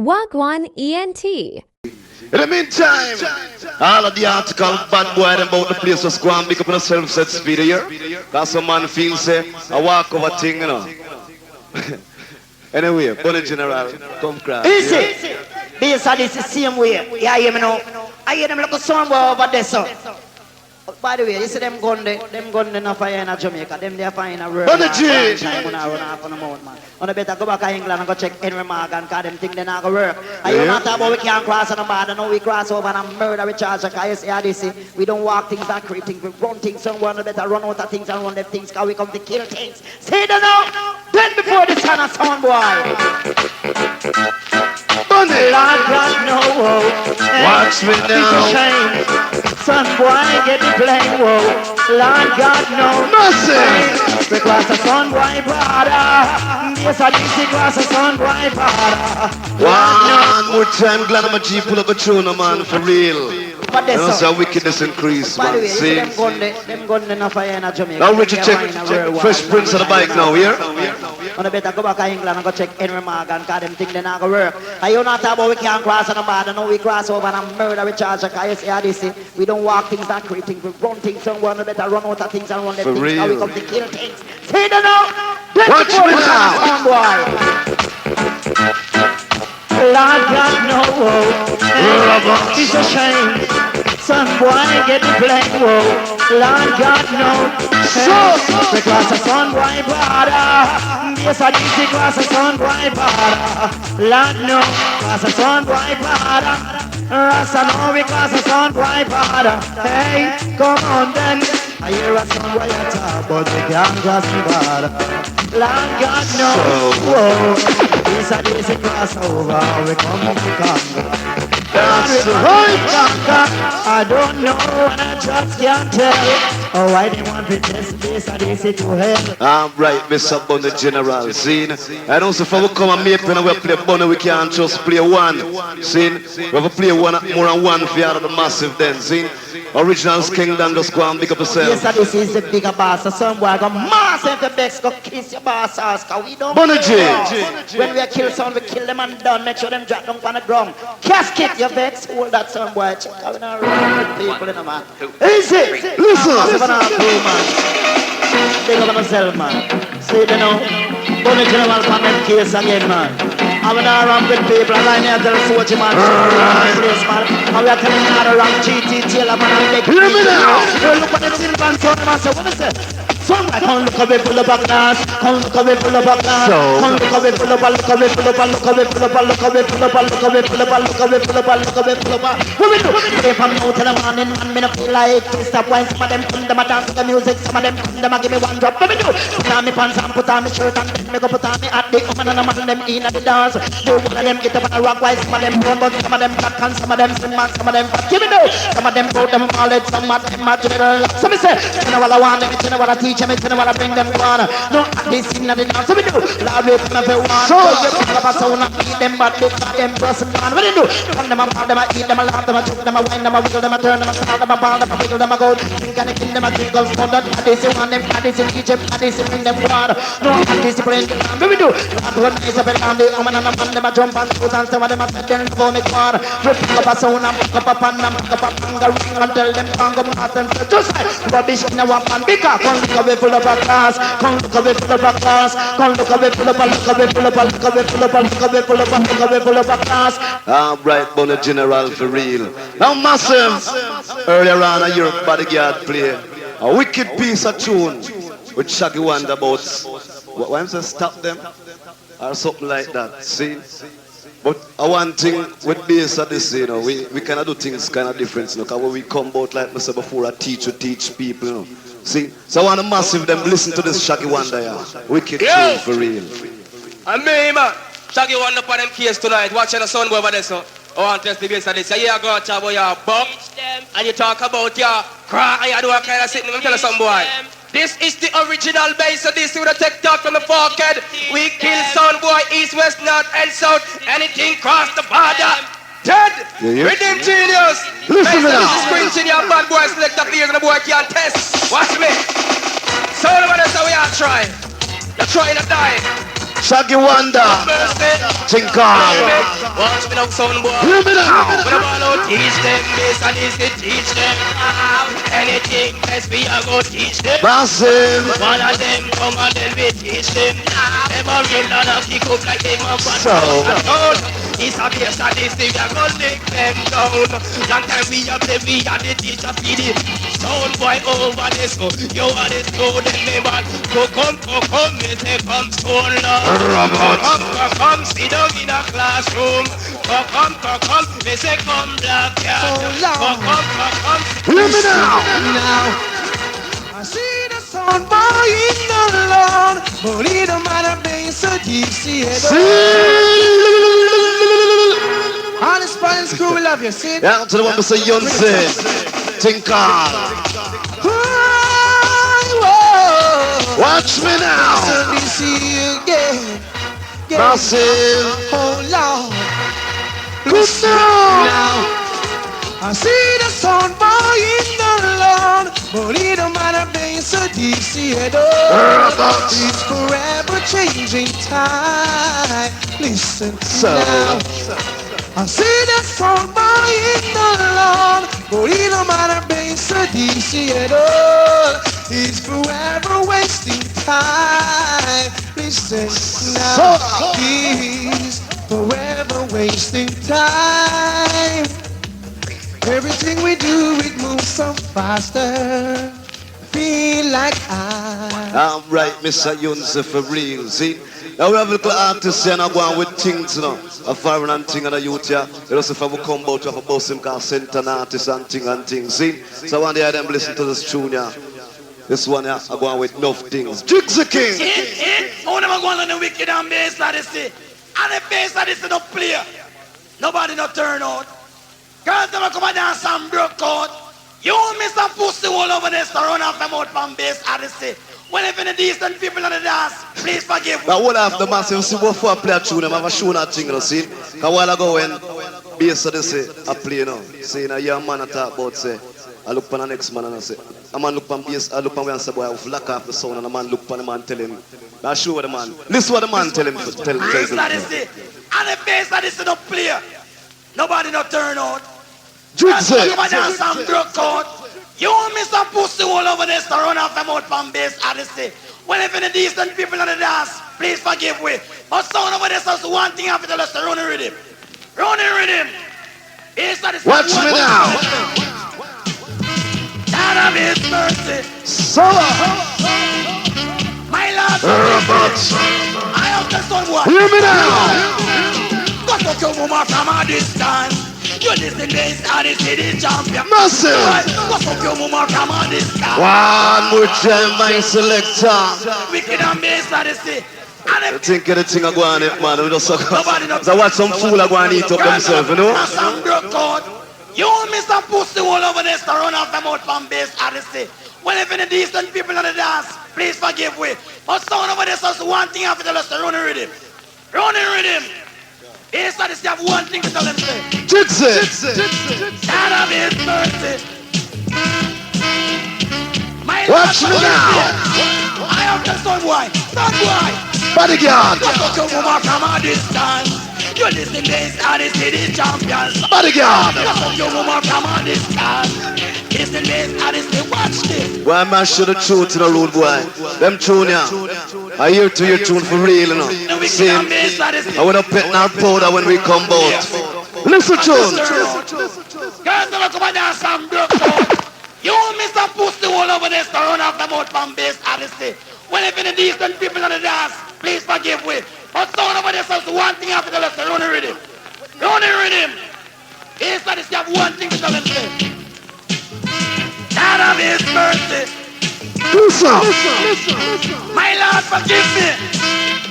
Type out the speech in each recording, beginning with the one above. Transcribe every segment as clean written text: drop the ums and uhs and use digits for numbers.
Wagwan ENT. In the meantime, all of the article bad boy about the place was going big up on a self-set speed here. That's some man feels say a walk over thing, you know. Anyway, Bonnie General, come crash. Easy. Bass Odyssey the same way. Yeah, hear me now. I hear them like a song over there, so. By the way, you see them gun they not fire in Jamaica. Them they fire in a rural. Bonnie G! Time when I run off on the mouth, man. On the better go back to England and go check Henry Morgan, cause them think they not gonna work. And you not talk about we can't cross on the border, no we cross over and murder we charge. Cause you see how they say, we don't walk things and create things, we run things somewhere, on the better run out of things and run them things, cause we come to kill things. See that now? Then before the son of sound boy. Bonnie! Lord God, no. Watch me now. It's a shame. Son boy, get the blame, whoa. Lord God, no. Massive! Because the son boy brother. Yes, I did see because the son boy brother. One more time, glad I'm a G pull up a tune, man, for real. But You know, that's so wickedness increase, by the man. way, See? them gun they not fire in Jamaica. Now Richard check Fresh Prince on the bike now, here. On the better go back to England and go check Henry Morgan, cause them think they not gonna work. And you not talk about we can't cross on the border, no we cross over and murder we charge. Cause you see how they say, we don't walk things and create things, we run things somewhere, no better run out of things and run them For things, real. cause we come to kill things. See that now? Watch me now. Lord God, no. It's a shame. Son boy, get the blame, whoa. Lord God, no. Because the son boy brother. Yes, I did see because the son boy brother. Lord, no. Because the son boy brother. Rasta, no, because the son boy brother. Hey, come on then. I hear a son boy talk, but they can't cross the border. Lord God, no. Whoa. Yes, I did see crossover. We come to Congo. That's right. I don't know, and I just can't tell. Oh, why they want to test this and this to hell. I'm right, Mr. Bonnie General, see? And also, if we come and make when we play Bonnie, we can't just play one, see? We have to play one more than one for the massive then, see? Originals Kingdom just go and pick up yourself. Yes, and this is the bigger boss. So some boy go massive the best, go kiss your boss ass, cause we don't Bonnie G. When we kill someone, we kill them and done. Make sure them drop down on the ground. Casket your vex, hold that some boy. Check out in our people in the man. Easy! Listen! Massive and all cool, man. Big up on yourself, man. See, you know, Bonnie General from them case again, man. I'm in our run with people, and I need to tell Sochi, man. Place, man. And we are telling you how to run GT, Taylor, man, and make Hear me now! look at them in the son, man. So what is it? Somebody come look away, pull up a glass. Come look away, pull up a glass. Come look away, pull up a, look away, pull up a, look away, pull up a, look away, pull up a, look away, pull up a, look away, pull up a, look away, pull up a. What we do? If I'm out in the morning, man, me no feel like to stop. Why some of them come, them a dance to the music. Some of them come, them a give me one drop. What we do? Put on me pants and put on me shirt and then me go put on me hat. The woman and the man them in at the dance. The one of them get up and rock. Why some of them run, but some of them back and some of them sing back, some of them fat. Give me do. Some of them go them all it, some of them a general. So me say, you know what I want, you know what I teach, you know what I bring them on. No, this is not the dance. So we do. Love it, never want. So you pick up a sound and beat them, but they got them person on. What do you do? Come them a ball, them a eat, them a laugh, them a choke, them a wine, them a wiggle, them a turn, them a start, them a ball, them a wiggle, them a go. Think and kill them a tickle, so that this is one them, this is Egypt, this is bring them water. No, this is bring them. What we do? Love one is a bit on the woman and a man, them a jump and shoot and some of them a set them for me car. We pick up a sound and pick up a pan and pick up a panga ring and tell them tango mass and say, just like rubbish in a weapon, because come look away full of a class. Come look away full of a class. Come look away full of a, look away full of a, look away full of a, look away full of a, look away full of a class. I'm right, Bonnie General, for real. Now, massive. Earlier on, I hear Bodyguard play a wicked piece of tune with Shaggy Wonder about what I'm saying, stop them or something like that. See? But one thing with Bass Odyssey, you know, we cannot do things kind of different, you know, because when we come out, like I said before, I teach people, you know. See? So I want to massive them listen to this Shaggy Wonder, yeah. Wicked tune for real. And me, man, Shaggy Wonder for them kids tonight, watching the sun over there, so. I want to test the Bass Odyssey. Yeah, go talk about your bum, and you talk about your crack, and you do a kind of sitting. Let me tell you something, boy. This is the original Bass Odyssey with a tech talk from the forehead. We kill sound boy, east, west, north, and south. Anything cross the border. Dead! Rhythm genius! Listen to Bass that. Odyssey screen your bad boy select the players and the boy can't test. Watch me. So that's how we are trying. You're trying to die. Shaggy Wonder. Tinkal. Watch me now, son boy. Hear me now. When I want to teach them, Bass Odyssey teach them. Anything else we are going to teach them. Massive. One of them come and then we teach them. Them a real lot of kick up like them a fun. So. It's a Bass Odyssey, we are going to take them down. Long time we are play, we are the teacher for the sound boy over this. So you are the student, me man. So come, me say come stone love. Come, sit down in a classroom. Come, me say come black cat. Come. Hear me now. I see the sound boy in the Lord, but it don't matter, being so deep, see it. All the Spanish crew will love you, see it. Yeah, to the one who say Yonsei. Tinkal. Watch me now. So we see you again. Massive. Oh Lord. Good now. I see the sound boy in the Lord, but it don't matter, being so deep, see it. It's forever changing time. Listen now. I see the sound boy in the Lord, but it don't matter, being so deep, see it. He's forever wasting time. Listen now. He's forever wasting time. Everything we do, it moves so faster. Feel like I'm right, Mr. Yunze, for real, see? Now we have a little artists here now going with things, you know. A foreign and thing and a youth here. You know, if we come out, we have a bus him called center and artists and things, see? So I want to hear them listen to this tune here. This one here, I'm going with enough things. Jigsaw King! I never go on the wicked and Bass Odyssey. And the Bass Odyssey no play. Nobody no turn out. Girls never come and dance and broke out. You miss some pussy all over this to run off them out from Bass Odyssey. Well, if any decent people on the dance, please forgive me. Now, what after Massive, see what for a play a tune, I have a show that thing, you see? Because a while ago when Bass Odyssey I play now, see, now your man I talk about, say, I look for the next man and I say, a man look for Bass, I look for me and say, boy, I will lock off the sound, and a man look for the man tell him, now show what the man, listen what the man tell him, tell Bass him. Odyssey, and the Bass Odyssey no play. Nobody no turn out. Jigsaw! Come and dance and broke out. You miss some pussy all over this to run off them out from Bass Odyssey. Well, if any decent people on the dance, please forgive me. But sound over this is one thing I have to tell us to run the rhythm. Run the rhythm. Bass Odyssey. Watch me now. God of His mercy. Solo. My Lord. I have the son one. Hear me now. Go to your woman from a distance. You listen to Bass Odyssey, the champion. Massive. Go to your woman from a distance. One more time, my selector. Wicked and Bass Odyssey. I think of the thing I go on it, man. We just suck up. So watch some fool I go and eat up themselves, you know? You miss some pussy all over this to run off them out from Bass Odyssey. Well, if any decent people on the dance, please forgive me. But sound over this is one thing I have to tell us to run the rhythm. Run the rhythm. Bass Odyssey have one thing to tell them say. Jigsaw! God of His mercy. My Watch me Lord, now. I have the son boy. Son boy. Bodyguard! Go to your woman from a distance. You listen to Bass Odyssey, the champions. Bodyguard! Go to your woman from a distance. Listen to Bass Odyssey, watch this. Why man should have tune to the road, boy? Them tune ya. I hear to your tune for real, you know. See, I want to pet our powder when we come out. Listen tune. Girls never come and dance and broke out. You miss a pussy all over this to run off them out from Bass Odyssey. Well, if any decent people on the dance, please forgive me. But sound over this is one thing I have to tell us to run the rhythm. Run the rhythm. Bass Odyssey have one thing to tell them say. God of His mercy. Listen. My Lord, forgive me.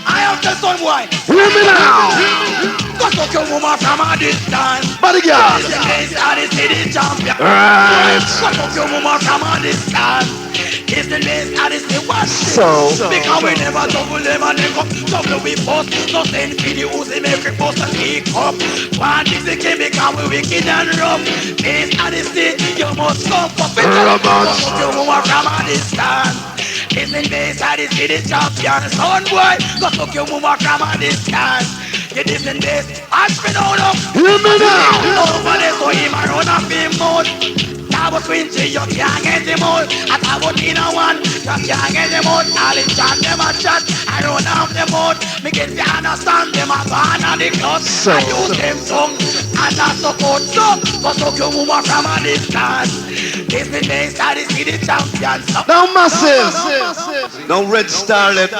I have the son boy. Hear me now. Go to your woman from a distance. Bodyguard. Bass Odyssey, the champion. Right. Go to your woman from a distance. Listen, Bass Odyssey, watch this. So. Because we never double them and they come. Double we post. No send videos, they make we post and pick up. One thing they came because we wicked and rough. Bass Odyssey, you must go for it. Go to your woman from a distance. Listen, bass, I see the champion. Son boy, go suck your mama from a distance. You listen, bass, I spin on up. Hear me now. Over there, so him around a film mode. Tabo Quincy, you can't get him out. I tabo Tina one, you can't get him out. All in chat, them a chat. I run off them out. Me get to understand them a ban on the cloth. I use them tongue and I support some. Go suck your mama from a distance. Listen, bass, I see the champion. Now massive. Now Red Starlet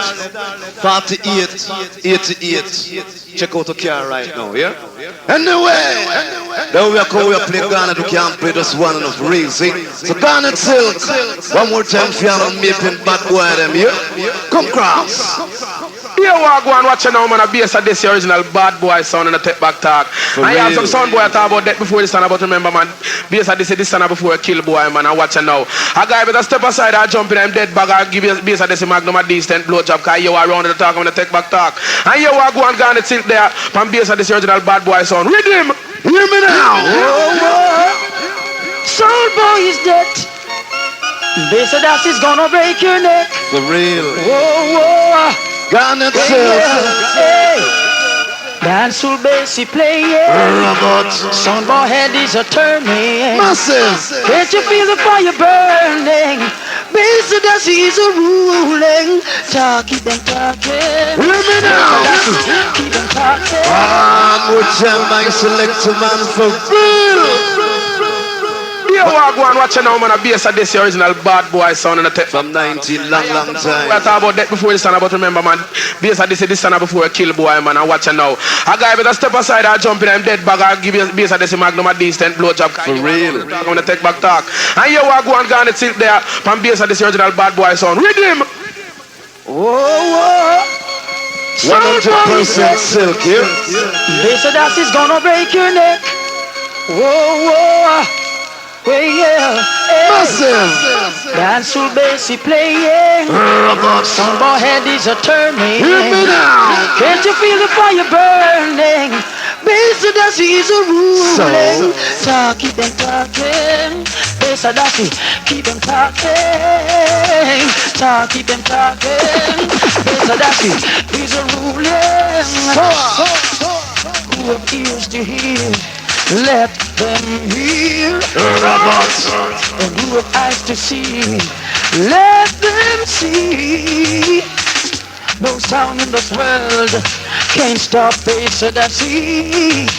48, 88. Check out the car right now, yeah? Anyway, now we are going to play Ghana. You can't play just one enough reels, see? So Ghana Silk, one more time for you and making bad boy them, yeah? Come cross. Here we are going watching now, man. A Bass Odyssey original bad boy sound in the take back talk. I have some sound boy talk about that before this time, but remember, man, Bass Odyssey this time before a kill boy, man. I'm watching now. A guy better step aside and jump in and dead bag and give Bass Odyssey magnum a decent blowjob, because you are around the talk on the take back talk. And here we are going Ghana Silk there from Bass Odyssey original bad boy sound. Rhythm! Hear me now. Soul boy is dead. Bass Odyssey's gonna break your neck. For real. Whoa, whoa. Ghana Silk. Hey. Dancehall bass he playing. Soundboy head is a turning. Massive. Can't you feel the fire burning? Bass Odyssey is a ruling. Keep them talking. Hear me now. Keep them talking. One more time, my selector man for real. Here we are going watching now, man. A Bass Odyssey original bad boy sound in the take. From 19 long time. We talk about that before this time, but remember, man, Bass Odyssey this time before a kill boy, man. I'm watching now. A guy better step aside and jump in and dead bag and give Bass Odyssey magnum a decent blowjob. For real. I'm gonna take back talk. And here we are going Ghana Silk there from Bass Odyssey original bad boy sound. Rhythm! Whoa, 100% silk here. Bass Odyssey's gonna break your neck. Whoa, whoa. Well, yeah, Massive. dancehall bass he playing. Soundboy head is a turning. Hear me now. Can't you feel the fire burning? Bass Odyssey is a ruling. So keep them talking. Bass Odyssey, keep them talking. So keep them talking. Bass Odyssey is a ruling. Who have ears to hear? Let them hear. And who have eyes to see? Let them see. No sound in this world can't stop Bass Odyssey.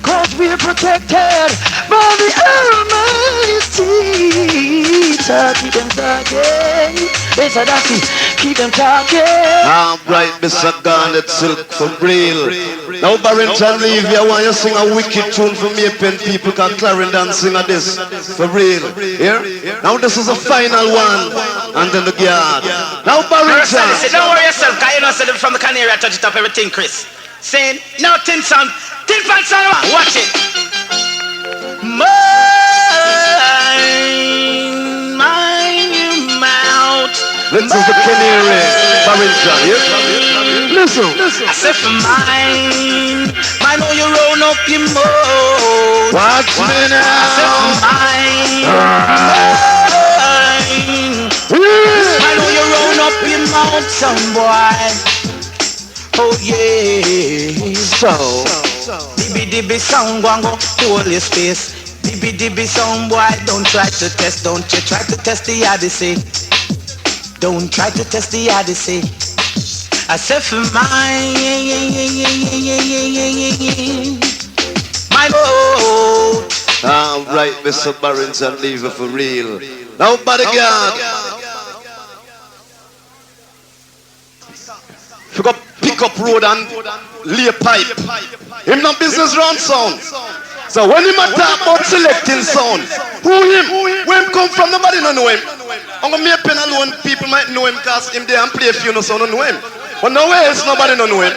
'Cause we're protected by the Almighty. So keep them talking. Bass Odyssey, keep them talking. I'm right, Mr. Garnet Silk for real. Now Barrington leave you. I want you to sing a wicked tune for me, pen people can Clarendon sing a this. For real. Here? Now this is the final one. And then the guard. Now Barrington. Don't worry yourself, because you know so from the canary I touch it up everything, Chris. Saying, now Tin Son, Tin Fan Son, watch it. Mine your mouth. This is the canary. Barrington. Here? Listen. I said for mine, mine know you roll up your mouth. Watch me I said for now. mine, I know you roll up your mouth, some boy. Oh yeah. So. Dibby dibby sound go and go hold your space. Dibby dibby sound boy, don't try to test, don't you try to test the Odyssey. Don't try to test the Odyssey. I said for mine, my vote. All right, Mr. Barrington, leave it for real. Now, bodyguard. If you go pick up road and lay pipe, him no business round sound. So when him a talk about selecting sound, who him? Where him come from? Nobody no know him. I'm gonna make pen alone. People might know him because him there and play a few no sound, no know him. But nowhere else nobody no know him.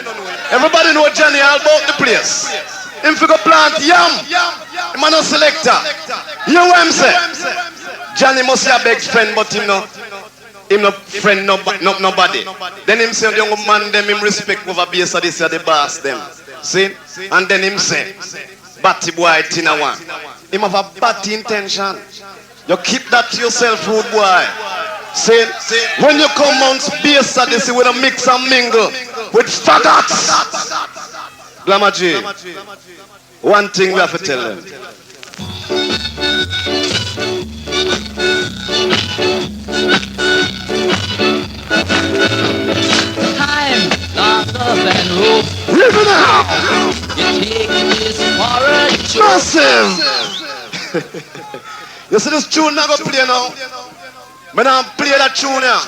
Everybody know Johnny all about the place. Him fi go plant yam. Him a no selector. You know what I'm say? Johnny must have a big friend, but him no friend nobody. Then him say the young man them him respect over Bass Odyssey the boss them. See? And then him say, Batty boy Tina one. Him have a bad intention. You keep that to yourself, rude boy. See, when you come on Bass Odyssey with a mix and mingle with faggots, Glamour G, one thing we have to tell them. Time locked up and rope. Living out! You take this for a joke. Massive! You see this tune I'm going to play now? I'm going to play that tune here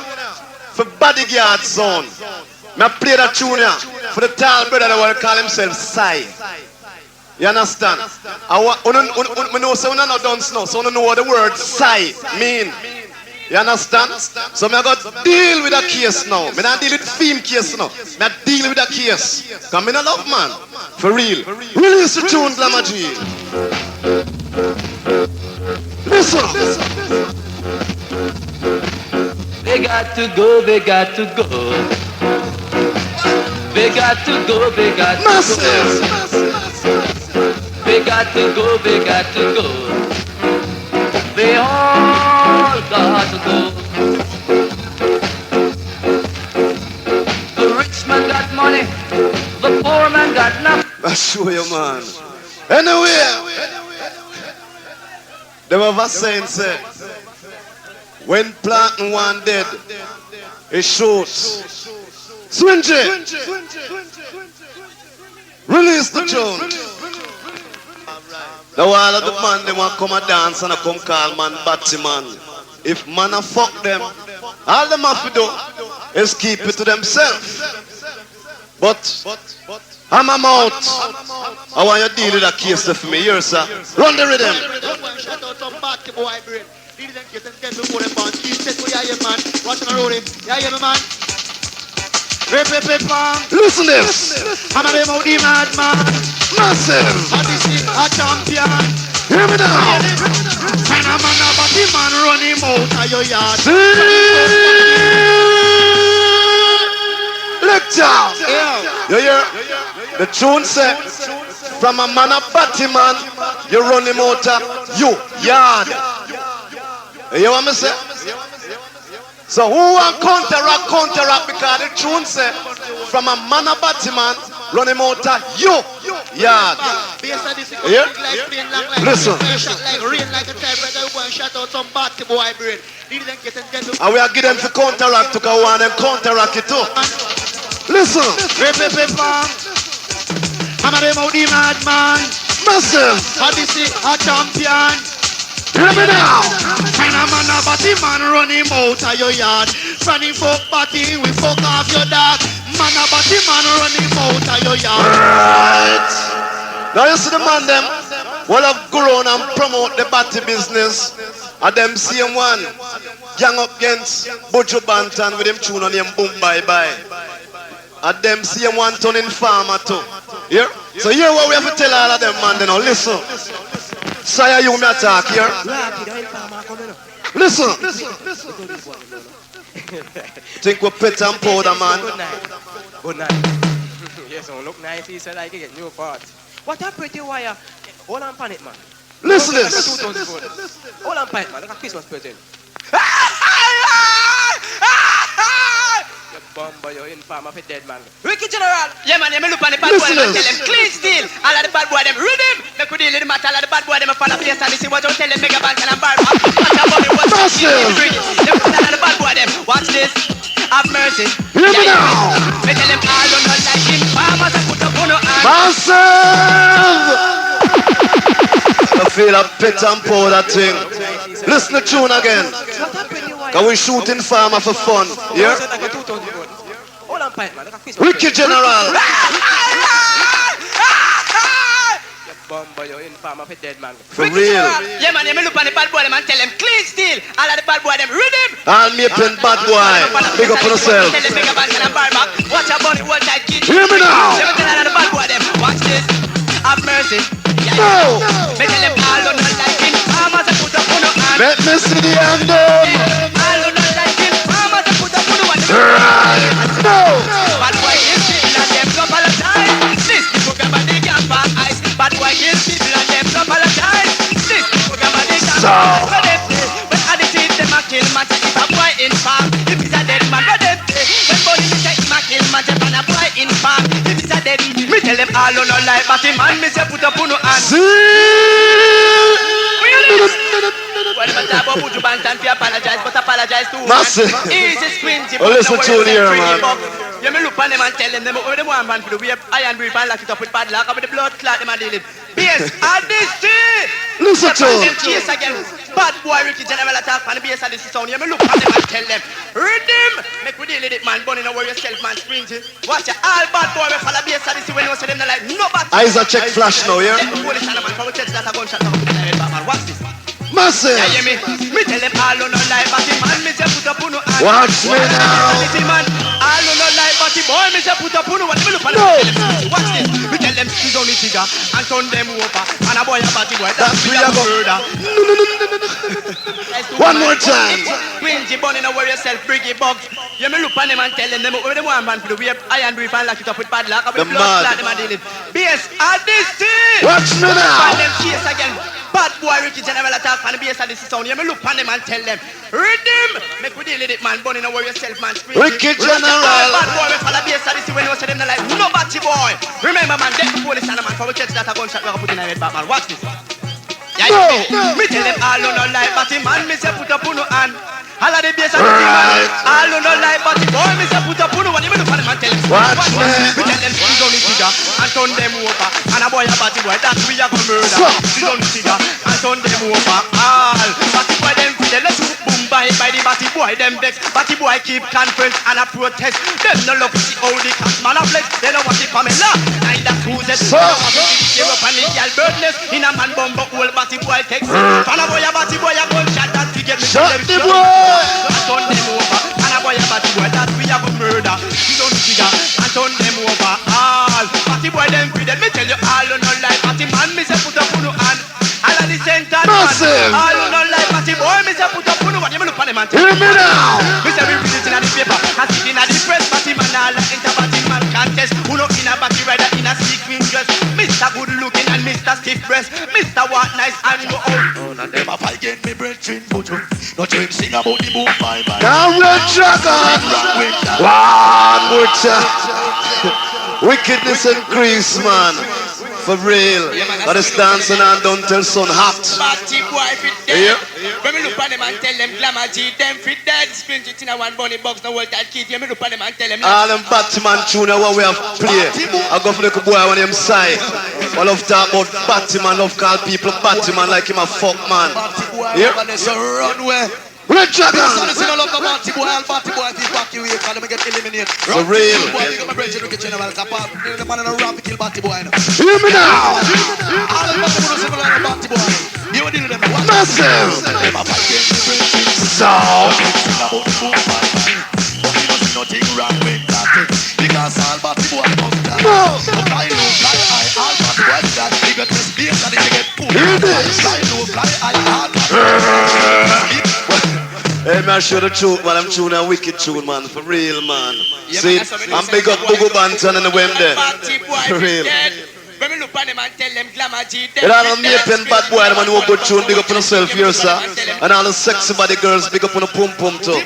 for Bodyguard son. I play that tune here for the tall brother that will call himself Sai. You understand? I know so no dance now, so I know what the word Sai mean. You understand? So I'm going to deal with a case now. I'm not deal with theme case now. I'm deal with a case. Because I'm not love man. For real. Release the tune, Glamour G. Listen. They got to go, they got to go. They got to go, they got to Massive. go. They got to go, they got to go. They all got to go. The rich man got money, the poor man got nothing. I show you, man. Anyway, they have a saying said, when planting one dead, it shoots. Swingy, release the tune. Now all of the man, they want to come and dance and come call man batty man. If man a fuck them, all them have to do is keep it to themselves. But I'm a mouth. I want you to deal with that case for me here, sir. Run the rhythm. Shout out some bad boy brain. Lead them kids and tell before them born. Keep set for you, man. Watching the road him. You hear me, man? Rip, man. Listen this. I'm a them out the mad man. Massive. Odyssey, a champion. Hear me now. And a man about the man run him out of your yard. Look down. Yeah. You hear? The tune said, from a man a batty man, you run him out of you yard. You hear what I say? So who want counteract because the tune said, from a man a batty man, run him out of you yard. Bass Odyssey, Yeah? like plain long like Listen. shot like rain like a typewriter. You go and shout out some bad boy brain. Lead them kids and tell before. And we are giving them to counteract to go on and counteract it too. Listen. Rip, man. I'm a them out the mad man. Massive. Odyssey, a champion. Hear me now. And a man about the man run him out of your yard. From him fuck party, we fuck off your dog. Man about the man run him out of your yard. Right. Now you see the man them will have grown and promote the batty business. And them same one gang up against Buju Banton with them tune on him boom bye bye. And them same one turning farmer too. Here? So here what we have to tell all of them man then now listen. Sire you me attack here. Listen. Think we pet and powder man. Good night. Yes, so look nice. He said I can get new parts. What a pretty wire. Hold on, pan it, man. Listen this. Hold on, pan it, man. Look at Christmas present. You bumbo, you inform of a dead man. Ricky General. Yeah, man, you look on the bad boy and tell them clean steel. All of the bad boy them read him. They could deal with the matter. All of the bad boy them follow place and see what you tell them. Mega band and bar. Watch out for me. Watch out for me. They put all of the bad boy them. Watch this. Have mercy. Hear me now. They tell them all don't not like him. Farmers and put up on no hand. Massive. I feel a pet and powder thing. Listen to tune again. Can we shooting farmer for fun? Yeah? Hold on, pipe, man. Look at Christmas. Ricky General. You bumbo, you inform of a dead man. For real. Yeah, man, you look on the bad boy them and tell them clean steel. All of the bad boy them read him. I'll make pen bad boy. Big up on yourself. Tell them bigger band and bar back. Watch out, bunny, watch that kid. Hear me now. Let me tell all of the bad boy them. Watch this. Have mercy. No. Me tell them all don't not like him. Farmers and put up on no hand. Let me see the end. All don't not like him. Farmers and put up on no hand. Right. No. Bad boy kills people and them apologize. This program and they can't pass ice. Bad boy kills people and them apologize. This program and they can't pass ice. But I defeat them and kill man. If a boy in and a boy in farm. If it's a dead, me tell them all on no life, but the man me say put up on no hand. Well, but I put you back and apologize, but apologize to Massive. Easy squinty. Oh, listen to here, man. You may look on them and tell them what they want man for the way iron brief and lock it up with padlock and with the blood clot them and deal it. Bass Odyssey. Listen to them chase again. Bad boy Ricky General attack and the Bass Odyssey sound. You may look on them and tell them rhythm. Make we deal with it, man. Bunny, no worry yourself, man. Sprinty. Watch ya. All bad boy will follow Bass Odyssey when you say them not like nobody. Eyes are check flash now, yeah? Let the police and the man from the church that a gunshot now put in the head, man. Watch this. Massive. Yeah, hear me? Me tell them all on no lie, but the man me say put up on no hand. Watch me now. The man all on no lie, but the boy me say put up on no. What me look on them? Watch this. Me tell them squeeze on the trigger and turn them over. And a boy a party boy that's me a murder. One more time. Quincy bunny, no worry yourself, Briggy Bugs. You me look on them and tell them what they want man for the way iron brief and lock it up with padlock and with blood clot them and deal it. Bass Odyssey. Watch me now. And them chase again. Bad boy Ricky General attack and the Bass Odyssey sound. You may look on them and tell them rhythm. Make we deal with it, man. Bunny, no worry yourself, man. Ricky General. Bad boy we follow Bass Odyssey when you say them not like nobody boy. Remember, man, get the police and the man for we catch that a gunshot we put in a head back, man. Watch this. Yeah, me tell them all on no lie, but the man me say put up on no hand. All of the Bass Odyssey man, all on no lie, but the boy me say put up on no one. You me look on them and tell them watch me. Me tell them squeeze on the trigger and turn them over. And a boy a party boy that we a go murder. Squeeze on the trigger and turn them over. All party boy them feel let's shoot boom by the party boy them vex. Party boy keep conference and a protest. Them no love to see how the cat man a flex. They don't want the Pamela and the cruises. They don't want to see the up and the girl birdness. In a man bumbo old party boy takes. And a boy a party boy a gunshot that to get me. Shut the boy. And turn them over. And a boy a party boy that we a go murder. Squeeze on the trigger and turn them over. All party boy them free. Let me tell you all on no life. Party man me say put up on no hand. All of the center man. All on no life. Party boy me say put up on no one. You me look on them and tell Hear me now. me say we read it in the paper. And see it in the press. Party man all enter party man contest. Who know in a party rider in a sequin dress. Mr. Good looking and Mr. Stiff breast. Mr. What nice and go out. And them a fight get me brethren, but you no dream sing about the boom bye bye. Now Red Dragon. One more time. Wickedness increase, man. For real. But it's dancing and don't tell son hot. Party boy fit dead. When me look on them and tell them glamour G, them fit dead. Spring it in a one bunny box, no world that kid. You me look on them and tell them All them Batman tune what we have play. I go for the boy on him side. I love talk about Batman, love call people Batman like him a fuck man. Yeah. Red Dragon. For real. Hear me now. Massive. So. Nothing wrong with that because all party boy must die. Fly low, fly high, all party boy that. You got this bass and you get pulled. Fly low, fly high, all party boy. Hey man, show the truth, man. I'm tuning a wicked tune, man. For real, man. See, I'm big up Bugu Banton and the Wem there. For real. When me look on them and tell them glamour G, You know, I'm making bad boy, man, who good tune. Big up on yourself here, sir. And all the sexy body girls, big up on the pum pum too.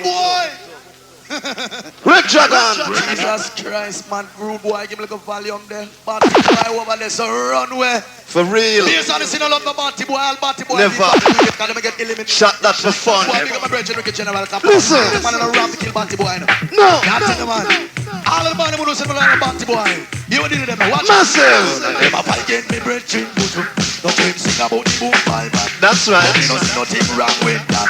Red Dragon. Jesus Christ, man, rude boy, give me like a volume there. Party boy over there, so runway. For real. Bass Odyssey, no love the party boy, all party boy. Never. Shot that for fun. Listen. Man, I rap to kill party boy. No. All of the money who say like a party boy. You will do them. Watch. Massive. Them a fight get me brethren, no dream sing about the boom bye bye. That's right. You know nothing wrong with that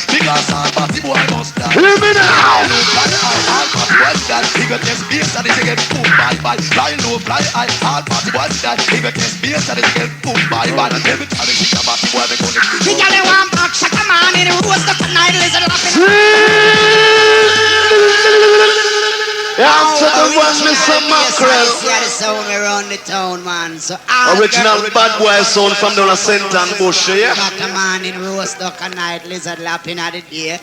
because all party boy must die. Hear me now. Fly high, all party boys die. He got this bass and he get boom bye bye. Fly low, fly high, all party boys die. He got this bass and he get boom bye bye. Every time he sing a party boy, they gonna do. the girl they want back, shut a man in the roast of the night, lizard laughing. After the one, Mr. Mackerel. Yeah, the sound we run the town, man. So Original bad boy sound from down a Senton Bush, yeah? got a man in roast duck a night, lizard lapping at the day.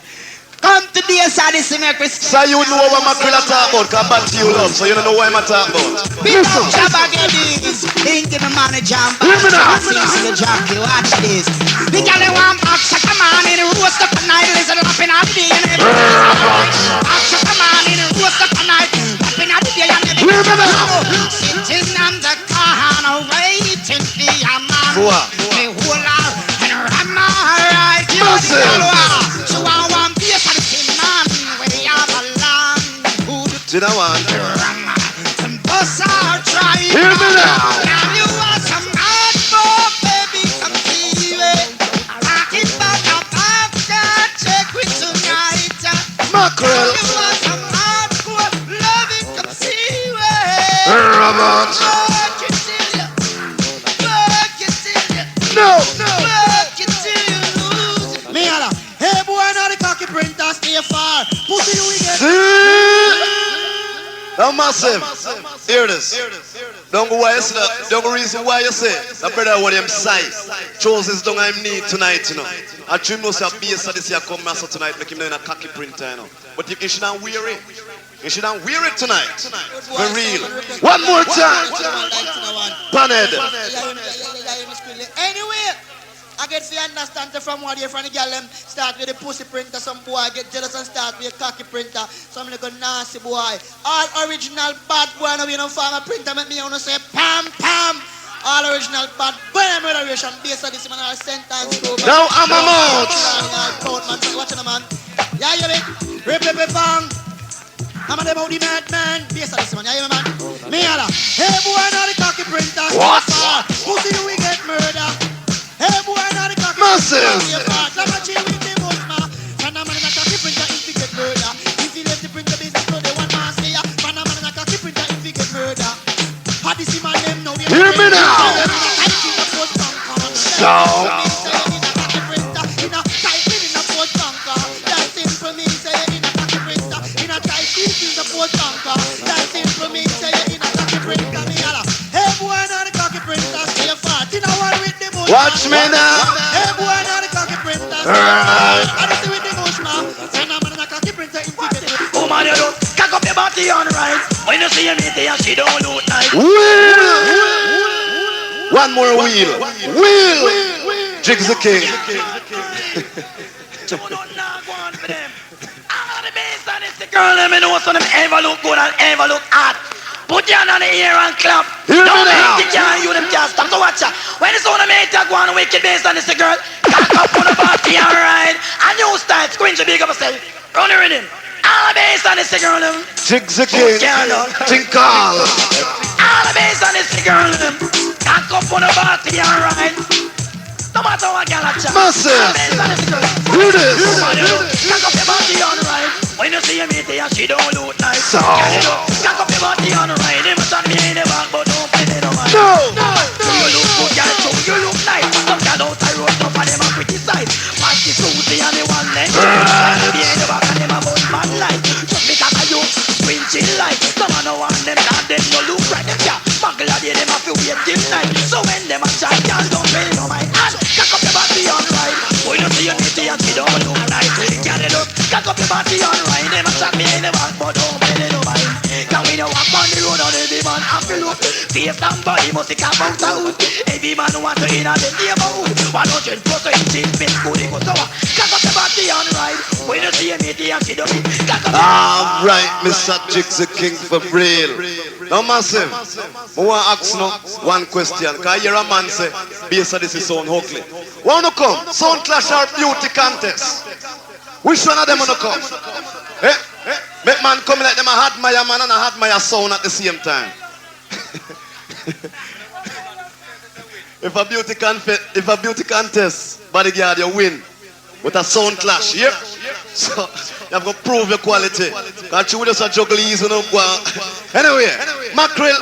Come to Bass Odyssey, make we So you know what Mackerel talk about, because back to you love, so you don't know what I'm talking about. Listen. Jabagadies, think in the man a jump. Hear me now. Sing to the jockey, watch this. The girl they want back, shut a man in the roast duck a night, lizard lapping at the day. Back, shut a man in the roast duck a night, lapping at the day. Sitting on the corner waiting for your man. Me hold her and ram her right. So I want be a sitting man where they have a long hood. Do you know what? Some bus are trying. Hear me now. Now you want some hardcore, baby, come see it. Rock it back up after check with tonight. Mackerel. You want some hardcore, love it, come see it. Robert. Work it till you, work it till you, No. work it till you lose it. Me holla, hey boy, now the cocky printer stay far. Pussy you get. Now massive. Hear this. Don't go why you say that. Don't go reason why you say. The brother what him say. Chooses don't I need tonight, you know. I dream no say Bass Odyssey come master tonight, make him in a cocky printer, you know. But if you should not wear it, you should not wear it tonight. For real. One more time. Panhead. Anyway, I get to understand from what you from the girl them start with the pussy printer, some boy get jealous and start with a cocky printer, some little nasty boy. All original bad boy, no we no farmer printer, make me wanna say pam pam. All original bad boy, moderation based on this man all sentence. Now I'm a mouth. Watching the man. Yeah, you it. Rip bang. I'm a them out the madman. Based on this man, yeah, you man. Me holla. Hey boy, now the cocky printer. What? Pussy do we get murder? Hey boy, now the cocky Massive. printer. I'm a chill with the most man. And I'm a cocky printer if we get murder. If you left the printer business, so they want to say ya. And I'm a cocky printer if we get murder. How this man them now? Hear me now. So. Watch me now. Hey boy, now the cocky printer. Alright. I don't see with the bush man. And I'm a cocky printer if we get it. Oh man, you don't cock up your body on right. When you see me there, she don't look nice. Wheel. One more wheel. Wheel. Jigs the king. You don't know go on for them. All the Bass Odyssey girl, let me know so them ever look good and ever look hot. Put your hand on the ear and clap. Hear me Don't now. make the car, you them can't stop to watch ya. When it's on the mate, go on wicked Bass Odyssey girl. Cock up on the body and ride. A new style, squinch big up yourself. Run the rhythm. All the Bass Odyssey girl, them. Jigs the king. Tinkal. All the Bass Odyssey girl, them. Cock up on the body and ride. No matter what girl I chat. Massive. All the Bass Odyssey girl. Hear this. Cock up your body on ride. When you see me there, she don't look nice. So. Cock up your body on ride. Them shot me in the back, but don't pay me no mind. No. You look good, girl, so you look nice. Some girl out the road, some of them a criticize. Match the Susie and the one leg. Be in the back and them a bun man light. Just because of you, winching light. Some of no one them that them no look right. Them can't muggle a day, them a feel wait till night. So when them a chat, girl, don't pay no mind. And cock up your body on ride. When you see me there, she don't look nice. Girl, you look, cock up your body on ride. Them a chat me in the back, but don't pay no mind. Can we no walk on the road on every man have to look. Face somebody must come out out. Every man want to in a the neighborhood. 100 plus inches, big good, it goes over. Cock up the body on ride. When you see me there, she don't cock up. All right, Mr. Jigs the king for real. Now massive. I want to ask now one question. Because you're a man say, Bass Odyssey sound ugly. Want to come? Sound clash or beauty contest? Which one of them want to come? Eh? Make man come like them a admire man and a admire sound at the same time. If a beauty contest, bodyguard you win with a sound clash, yeah? So you have to prove your quality. Because you just a juggle easy, you know. Anyway, Mackerel,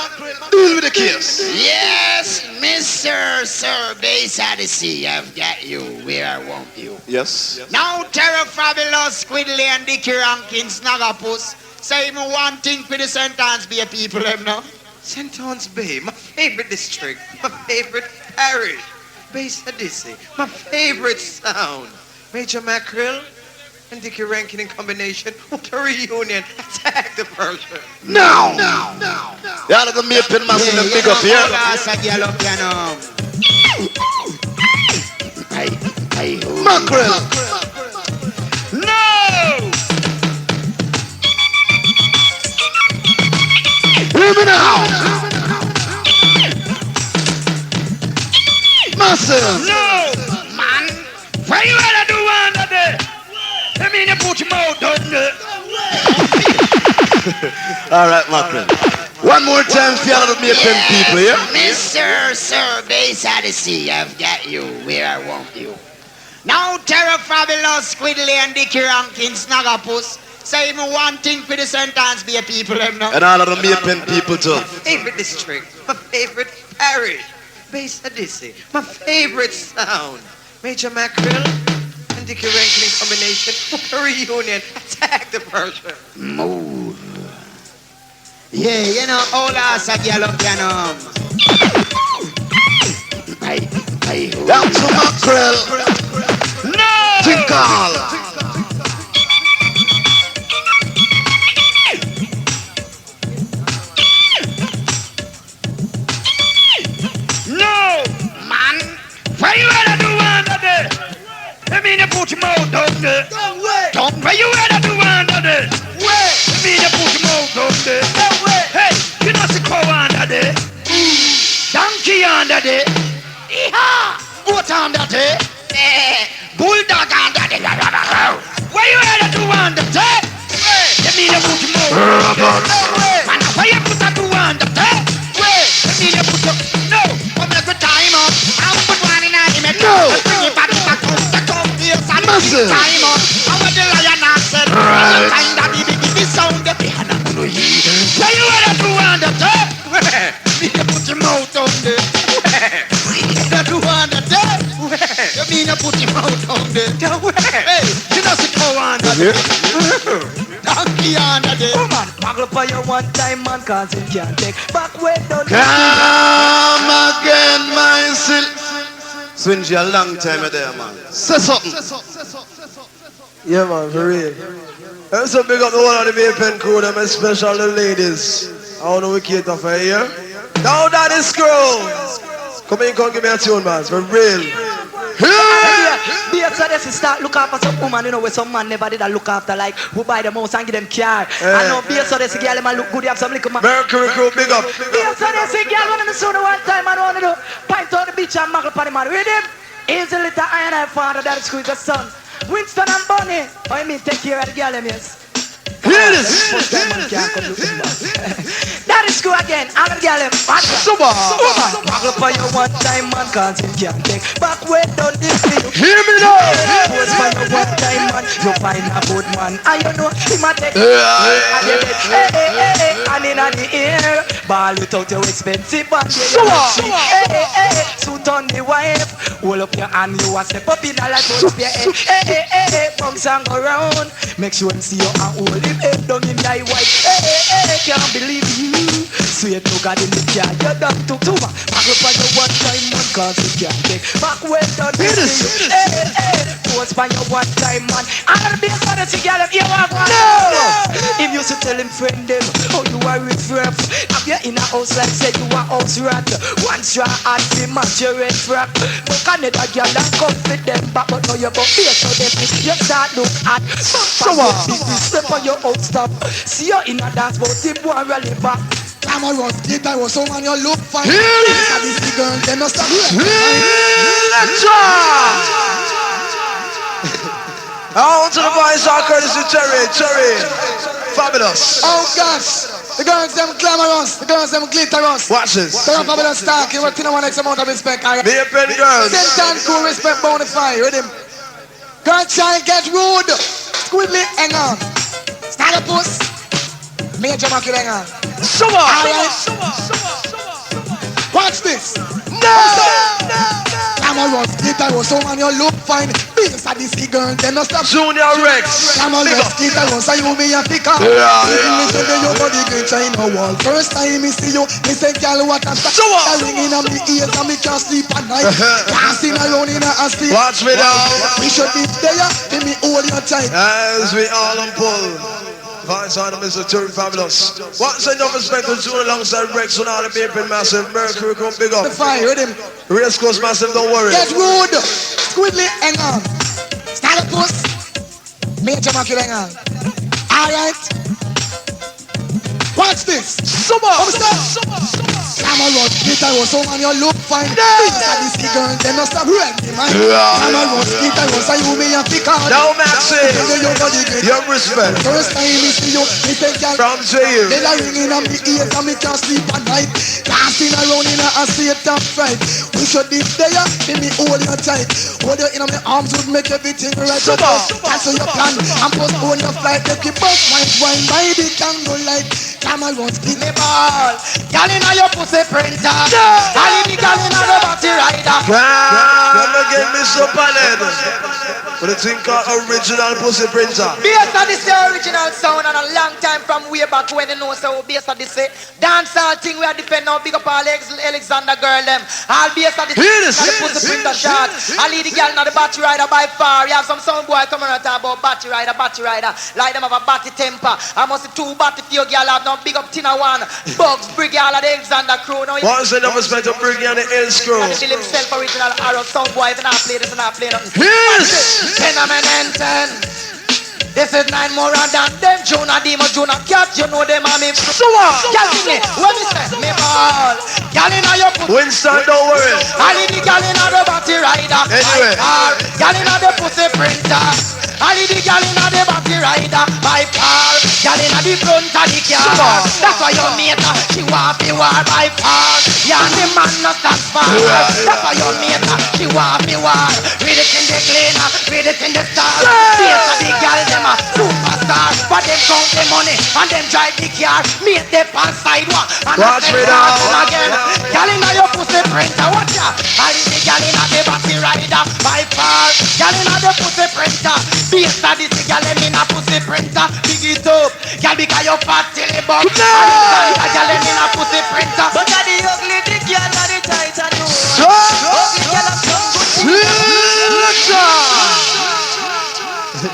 deal with the case. Yes, Mr. Sir Bass Odyssey, I've got you where I want you. Yes. Now Terror Fabulous, Squidly and Dickie Rankins, Snagapus, say me one thing for the sentence be a people them now. St. John's Bay, my favorite district, my favorite parish. Bass Odyssey, my favorite sound. Major Mackerel and Dickie Rankin in combination. What a reunion. Attack the Persian. Now. Y'all are going to be a pin massive and big up here. Mackerel. No! Hear me now. Massive. No, man. Why you wanna do under there? I mean, you put your mouth under. All right, Macron. One more time for all of the pen people, yeah? Mr. Sir Bass Odyssey, I've got you where I want you. Now, Terror Fabulous, Squiddly, and Dickie Rankin, Snagapus, say even one thing for the sentence, be a people, them now. And all of the pen people too. Favorite district, my favorite parish. Bass Odyssey, my favorite sound. Major Mackerel and Dickie Rankin in combination. A reunion. Attack the pressure. Move. Yeah, you know, all us a girl up, you know. Down to Mackerel. No! Tinkle. No! Man! Why you wanna do under there? I mean, you put your mouth down there. Don't wait! Don't why you wanna do under there? Wait! I mean, you put your mouth down there. Don't wait! Hey, you know the cow under there? Donkey under there? Yeehaw! Goat under there? Bulldog under there? Why you wanna do under there? Wait! I mean, you put your mouth down there. Man, why you put that do under there? Wait! I mean, you put your... No! Come like a time up. I'm put one in a image. No! Bring it back to the come here. Massive. Time up. I want the lion answer. Right. Time that the sound the piano. Why you wanna do under there? Me to put your mouth on there. You do under there. You mean to put your mouth on there? Hey, you know the cow under there. Donkey under there. Come on, buckle up on your one time, man, cause it can't take back way down. Come again, my sil. Swing you a long time there, man. Say something. Yeah, man, for real. I'm so big up the one of the Maypen crew, them especially the ladies. I don't know we cater for here. Down that is scroll. Come in, come give me a tune, man. For real. Bass Odyssey start look after some woman, you know, where some man never did a look after, like who buy them house and give them car. I know Bass Odyssey girl, them a look good, you have some little man. Mercury crew, big up. Bass Odyssey girl, when I saw the one time, I want to do pint on the beach and muggle party man. Read him? He's a little iron eye father that is squeeze the son. Winston and Bunny. I mean, take care of the girl, yes. Hear this. That is cool again. I'm gonna get him. Super. Buckle up on your one time, man, cause it can't take back way down this thing. Hear me now. Pose for your one time, man. You find a good man. And you know, him a take. Hey, and in the air. Ball it out your expensive and hey, suit on the wife. Hold up your hand, you a step up in a life. Hold up your head. Hey, bounce and go round. Make sure him see you and hold him head down in thy white. Hey, can't believe you. Sweet to God in the car, you're done to two. Back up on your one time, man, cause you can't take back well done. Hey, pose for your one time, man. I'm gonna be a son of the girl if you want one. No! If you should tell him friend them, oh, you are with rough. Have you in a house like said you are house rat. One straw and the match your red frack. But Canada girl that come fit them back, but now you're about face so them you start look at. So what? Step on your old stuff. See you in a dance, but the boy really back. I'm a rough kid, I was so man, you look fine. Hear it. This the girl, they must have Out to the voice, our courtesy, Cherry. Fabulous. Oh gosh, the girls them glamorous, the girls them glitterous. Watch this. They're fabulous talking, but you know one X amount of respect. Maypen girls. Send cool respect, bonafide, with him. Girl try get rude, squiddly, hang on. Start a puss, Major Mackerel, hang on. Alright. Watch this. I'm a rough glitterous, so man you look fine. Bass Odyssey girl, them no stop. Junior Rex. I'm a rough glitterous, so you be a picker. Me say that your body great China wall. First time me see you, me say girl what a stop. The ringing on me ears and me can't sleep at night. Dancing around in a sleep. Watch me now. We should be there, let me hold your tight. As we all on pull. Vice on Mr. Cherry Fabulous. What's the number spectacle soon alongside Rex on all the Maypen Massive. Mercury come big up. The fire with him. Race Coast Massive, don't worry. Get rude. Squiddly, hang on. Start a puss. Major Mackerel, hang on. Alright. Watch this. Summer. Come on, road. Peter was so man, you look fine. This girl, then no stop running, man. Come on, road. Peter was a you me a pick out. Now, Maxie, your respect. First time me see you, me take you from jail. Then I ring in on me ears and me can't sleep at night. Dancing around in a state of fright. We should be there, let me hold you tight. Hold you in my arms would make everything right. Cancel your plan and postpone your flight. Take your bus, wine by the candlelight. Come on, run, give me ball. Girl in your pussy printer. I leave the girl in the body rider. Never get me so bad. But the thing called original pussy printer. Bass Odyssey original sound and a long time from way back when you know so Bass Odyssey dancehall thing we are defend now. Big up all Alexander girl them. All Bass Odyssey the pussy printer shot. I lead the girl in the battery rider by far. You have some sound boy coming around talk about battery rider. Like them have a batty temper. I must see two batty for your girl have now. Big up Tina One, Bugs, Briggy, all of the Alexander crew. Now once the number spent to Briggy and the L screw. And still himself original arrow sound boy. If you not play this, you not play nothing. Yes! 10 and 10. This is 9 more than them. Jonah, Demo, Jonah, Cat, you know them and me. So what? Girl, me, what me say? Me ball. Girl in your pussy. Winston, don't worry. I need the girl in the battery rider. Anyway. Girl in the pussy printer. I need the girl in the battery rider. By far. Girl in the front of the car. That's why your mate, she want me war by far. Yeah, the man not stand far. That's why your mate, she want me war. Read it in the cleaner, read it in the star. Face of the girl, them a superstar. But them count the money and them drive the car. Meet them on sidewalk and watch me now again. Girl in your pussy printer, watch ya. I need the girl in the battery rider by far. Girl in the pussy printer. Bass Odyssey, girl in a pussy printer. Big it up, girl because you fat till the bum. Girl in a pussy printer. But I the ugly, the girl and the tight and no. Ugly girl and some good.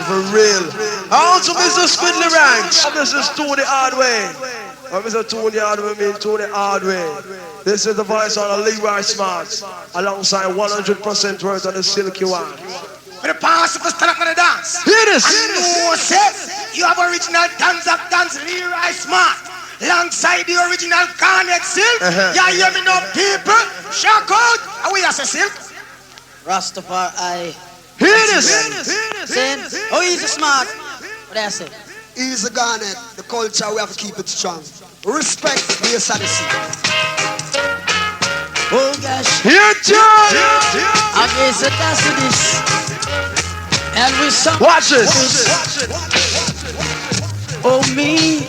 For real. Out to Mr. Spindly Ranks. This is Tony Hardway. Mr. Tony Hardway means Tony Hardway. This is the voice on the Leroy Smart. Alongside 100% words on the Silky One. With the pass for stand up on the dance. Hear this. No says you have original dance Leroy Smart. Alongside the original Carnet Silk. Yeah, hear me now, people. Shock out. How we say Silk? Rastafari. Hear this. Saying, oh, he's a smart. What do I say? Easy Garnet, the culture we have to keep it strong. Respect Bass Odyssey. Oh gosh. Here, John. I guess that's this. And we some. Watch this. Oh me,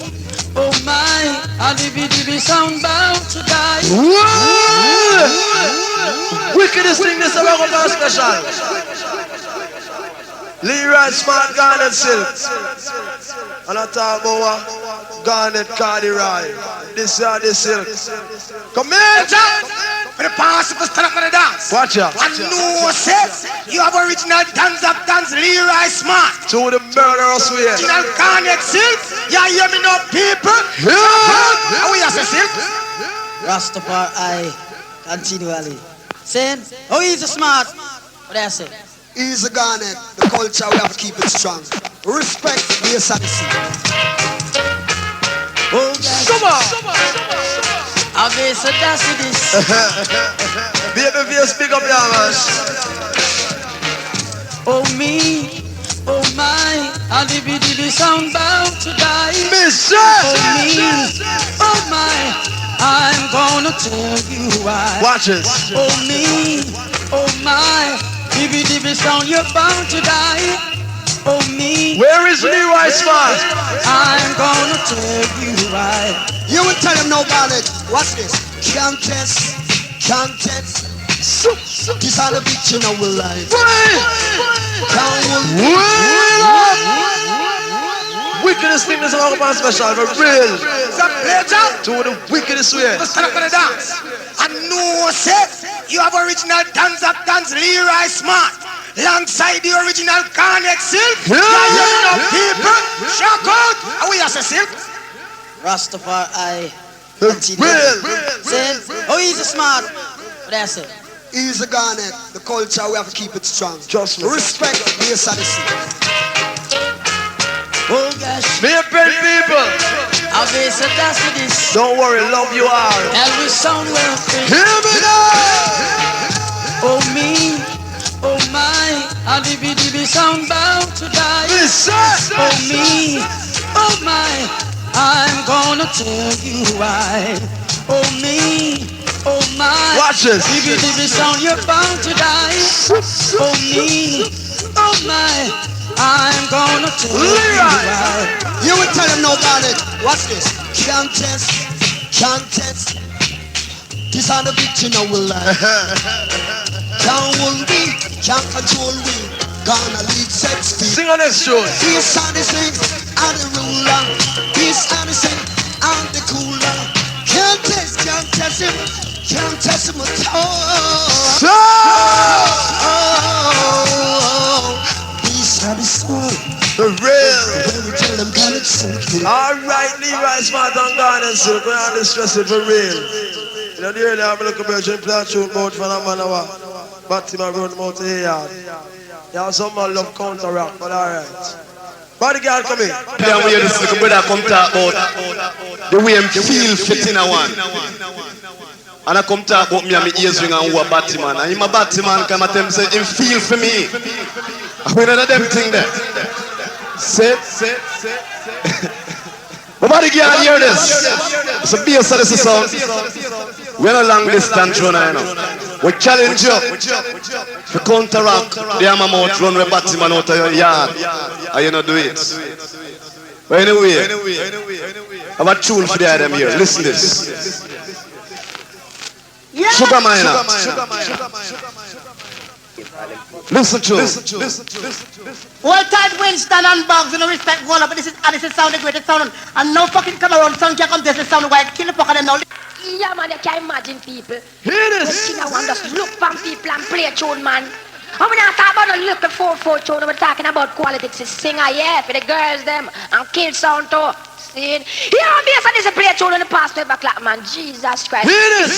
oh my, I the sound bound to die. Wickedest thing this ever got special. Leroy Smart Garnet Silk. And I talk about Garnet Cardi Ride. This is the silk. Come here, John. With the pass for stand up on the dance. Watch out. And no says you have original dance Leroy Smart. To the murderous way. Original Carnet Silk. Yeah, hear me now, people. How we say Silk? Rastafari continually. Saying, oh, he's a smart. What do I say? Easy Garnet, the culture we have to keep it strong. Respect Bass Odyssey. Oh gosh. I guess that's this. Baby face, big up your man. Oh me, oh my, I the sound bound to die. Mister! Oh me, oh my, I'm gonna tell you why. Watch this. Oh me, oh my, the sound you're bound to die. Oh me. Where is Leroy Smart? I'm gonna tell you why. You will tell him no Garnet. Watch this. Can't test. This all a bitch in our life. Wickedest thing is all about special, for real. To the wickedest way. Stand up on the dance. And no says you have original dance Leroy Smart. Alongside the original Carnet Silk. Yeah, you know, people. Shock out. How we say Silk? Rastafari. Real. Saying, oh, he's a smart. What do I say? Easy Garnet, the culture we have to keep it strong. Just respect Bass Odyssey. Oh gosh. Me and pen people. I I'll be so that's to this. Don't worry, love you all. And we sound well. Hear me now. Oh me, oh my, and the BDB sound bound to die. Listen. Oh me, oh my, I'm gonna tell you why. Oh me, oh my, Watch this. the BDB sound you're bound to die. Oh me, oh my, I'm gonna tell you why. You will tell them no about it. Watch this. Can't test. This are the bitch in our life. Can't hold me, can't control me. Gonna lead sex feet. Sing on this tune. This Odyssey, I'm the ruler. This Odyssey, I'm the cooler. Can't test him. Can't test him at all. This Odyssey. The real. We tell them God it's something. Alright, Levi Smart and Garden Silk. We're on this stress it for real. You know, the earlier I'm looking at you play a tune about for a man hour. But him around the out here. Yeah, some man love counteract, but alright. Bodyguard come in. Yeah, we hear this little brother come talk about the way him feel fit in a one. And I come talk about me and my ears ring and who a Batman. And him a Batman come at him say him feel for me. We know them thing there. Sit. But bodyguard hear this. It's a Bass Odyssey sound. We're not long distance runner, you know. We challenge you to counteract the hammer mouth run with Batman out of your yard. And you not do it. But anyway, I have a tune for the item here. Listen this. Sugar Miner. Listen to All tight Winston and Bugs, you know, respect one up, but this is sound the greatest sound. And no fucking come around, sound can come this sound white, kill the fuck of them now. Yeah, man, you can't imagine people. Hear this. The killer one just look from people and play a tune, man. And we're not talking about a little 4/4 tune, we're talking about quality to singer, yeah, for the girls, them, and kill sound too. See? Yeah, Bass Odyssey play a tune in the past 12 o'clock, man. Jesus Christ. Hear this.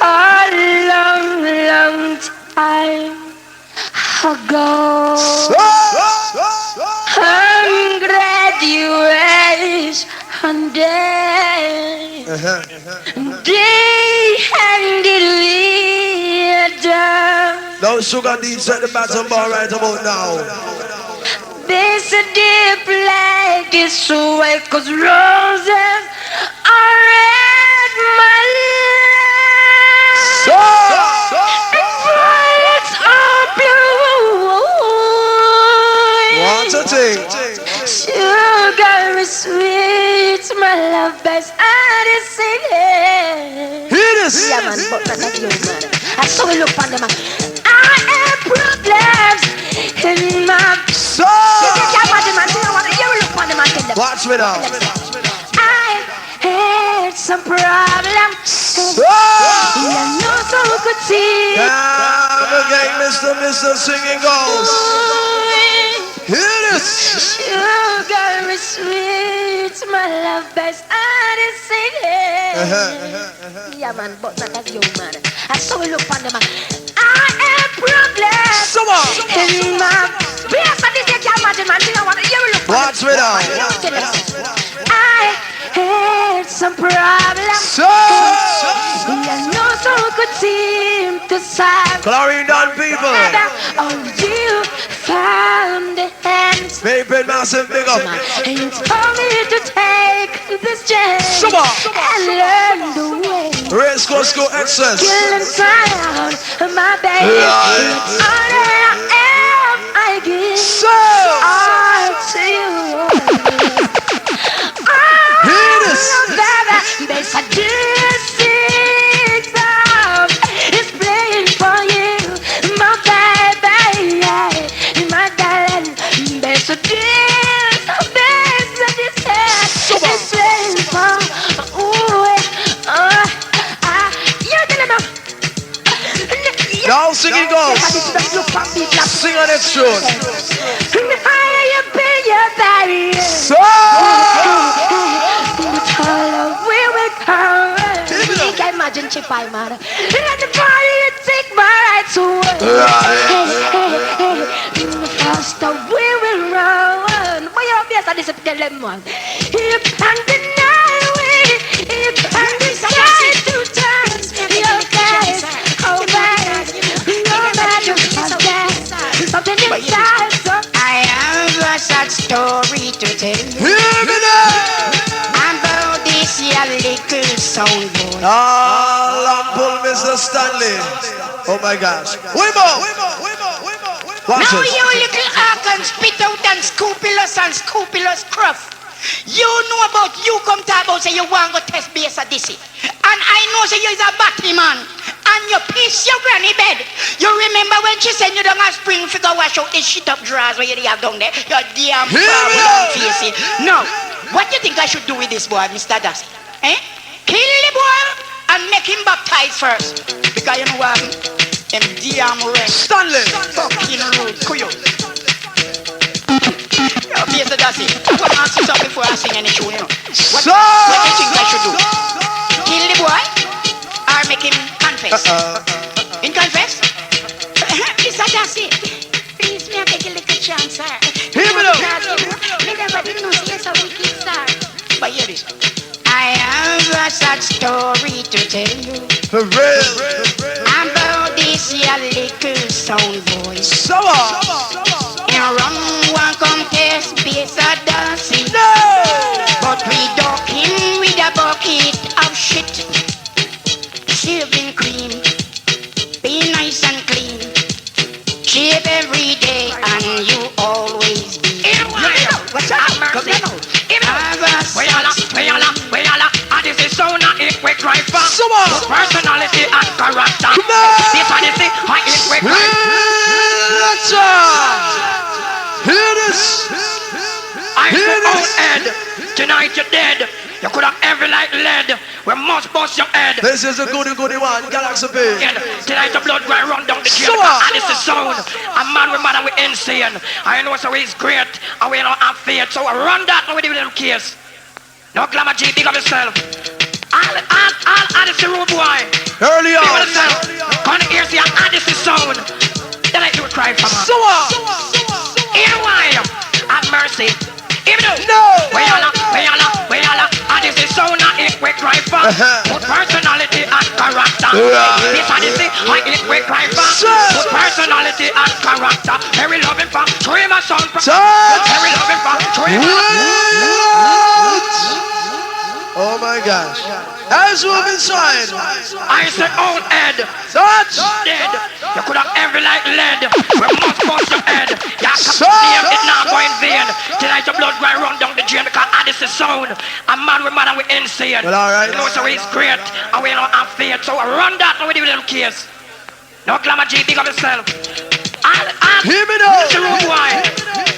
A long time ago, on graduation day, they handed me a dime. Now Sugar D set the baton bar right about now. They said they play this way 'cause roses are red, my lips. And violets are blue. What's the thing? Sugar is sweet, my love Bass Odyssey. Hear this. Yeah, man, but not you, man. I saw we look on them, man. I have problems in my soul. Watch me now. I had some problems. You know so good see. Yeah, again, Mr. Singing goes. Hear this. Sugar is sweet, my love Bass Odyssey. Yeah, man, but not as you, man. I saw we look on them, man. I have problems in my Bass Odyssey. Can't imagine, man. You know what? You look. Watch me now. I had some problems. You know so good seem to solve. Chlorine down people. Oh, you found the hands. Baby, massive big up. And you told me to take this chance and learn the way. Race go excess. Killing sound, my baby. It's honor I give. All to you. Bass Odyssey sound is playing for you, my baby, my darling. Bass Odyssey is playing for you tell them. Now singing goes. Sing on this tune. The higher you build your barrier, we will come. You can imagine Chip I man. Let the party you take my rights away. Hey, faster we will run. Why you Bass Odyssey tell them one. You can't deny it. You can't decide to turn your face away. No matter what, something inside. So I have a sad story to tell you. Hear me now. About this your little sound boy. Pull Mr. Stanley. Oh my gosh. Watch now it. you little ark and spit out and scoopulous cruff. You know about you come to about say you want to test Bass Odyssey. And I know say you is a batty man. And you piss your granny bed. You remember when she sent you down a spring figure wash out the shit up drawers where you have down there? Your damn face. Now, what do you think I should do with this boy, Mr. Dassey? Eh? Kill the boy and make him baptize first. Because you know what? Them damn red. Stanley. Fucking rude. Kuyo. Yo, Bass Odyssey, I'm going to ask you something before I sing any tune, you know. What do you think I should do? Kill the boy or make him confess? In confess? Bass Odyssey, please, may I take a little chance, sir? Hear me now. Me never did know say so wicked, sir. But hear this. I have a sad story to tell you. For real. About this your little sound boy. So And wrong one contest Bass Odyssey. No. But we dunk him with a bucket of shit. Shaving cream, be nice and clean. Shave every day and you always be. What's up, mercy? And this is so not it we cry for. Personality and character. Bass Odyssey, I it we cry. Hear this. I said, old head, tonight you're dead. You could have every like lead. We must bust your head. This is a goody one, Galaxy B. Tonight the blood going run down the jail. And this is sound. A man with mother we insane. I know so he's great. And we don't have faith. So I run that and we give them case. No glamour G, big of yourself. All this is rude boy. Early on. Big of yourself. Come here, see, and this is sound. Then I do cry for man. Here why? Have mercy. Even though. No. We all and this is so not it we cry for. Put personality and character. This and this I it we cry for. Put personality and character. Very loving for. Show him a sound. Very loving for. Show him Oh my gosh. As we've inside. I said old head. Touch. Dead. You could have every like lead. We must bust your head. You can't it now go in vain. Tonight your blood going run down the drain because this is sound. A man with man and we insane. Well, alright. You know so he's great and we don't have faith. So I run that and we give them case. No glamour G, big of yourself. Hear me now. This is rude boy.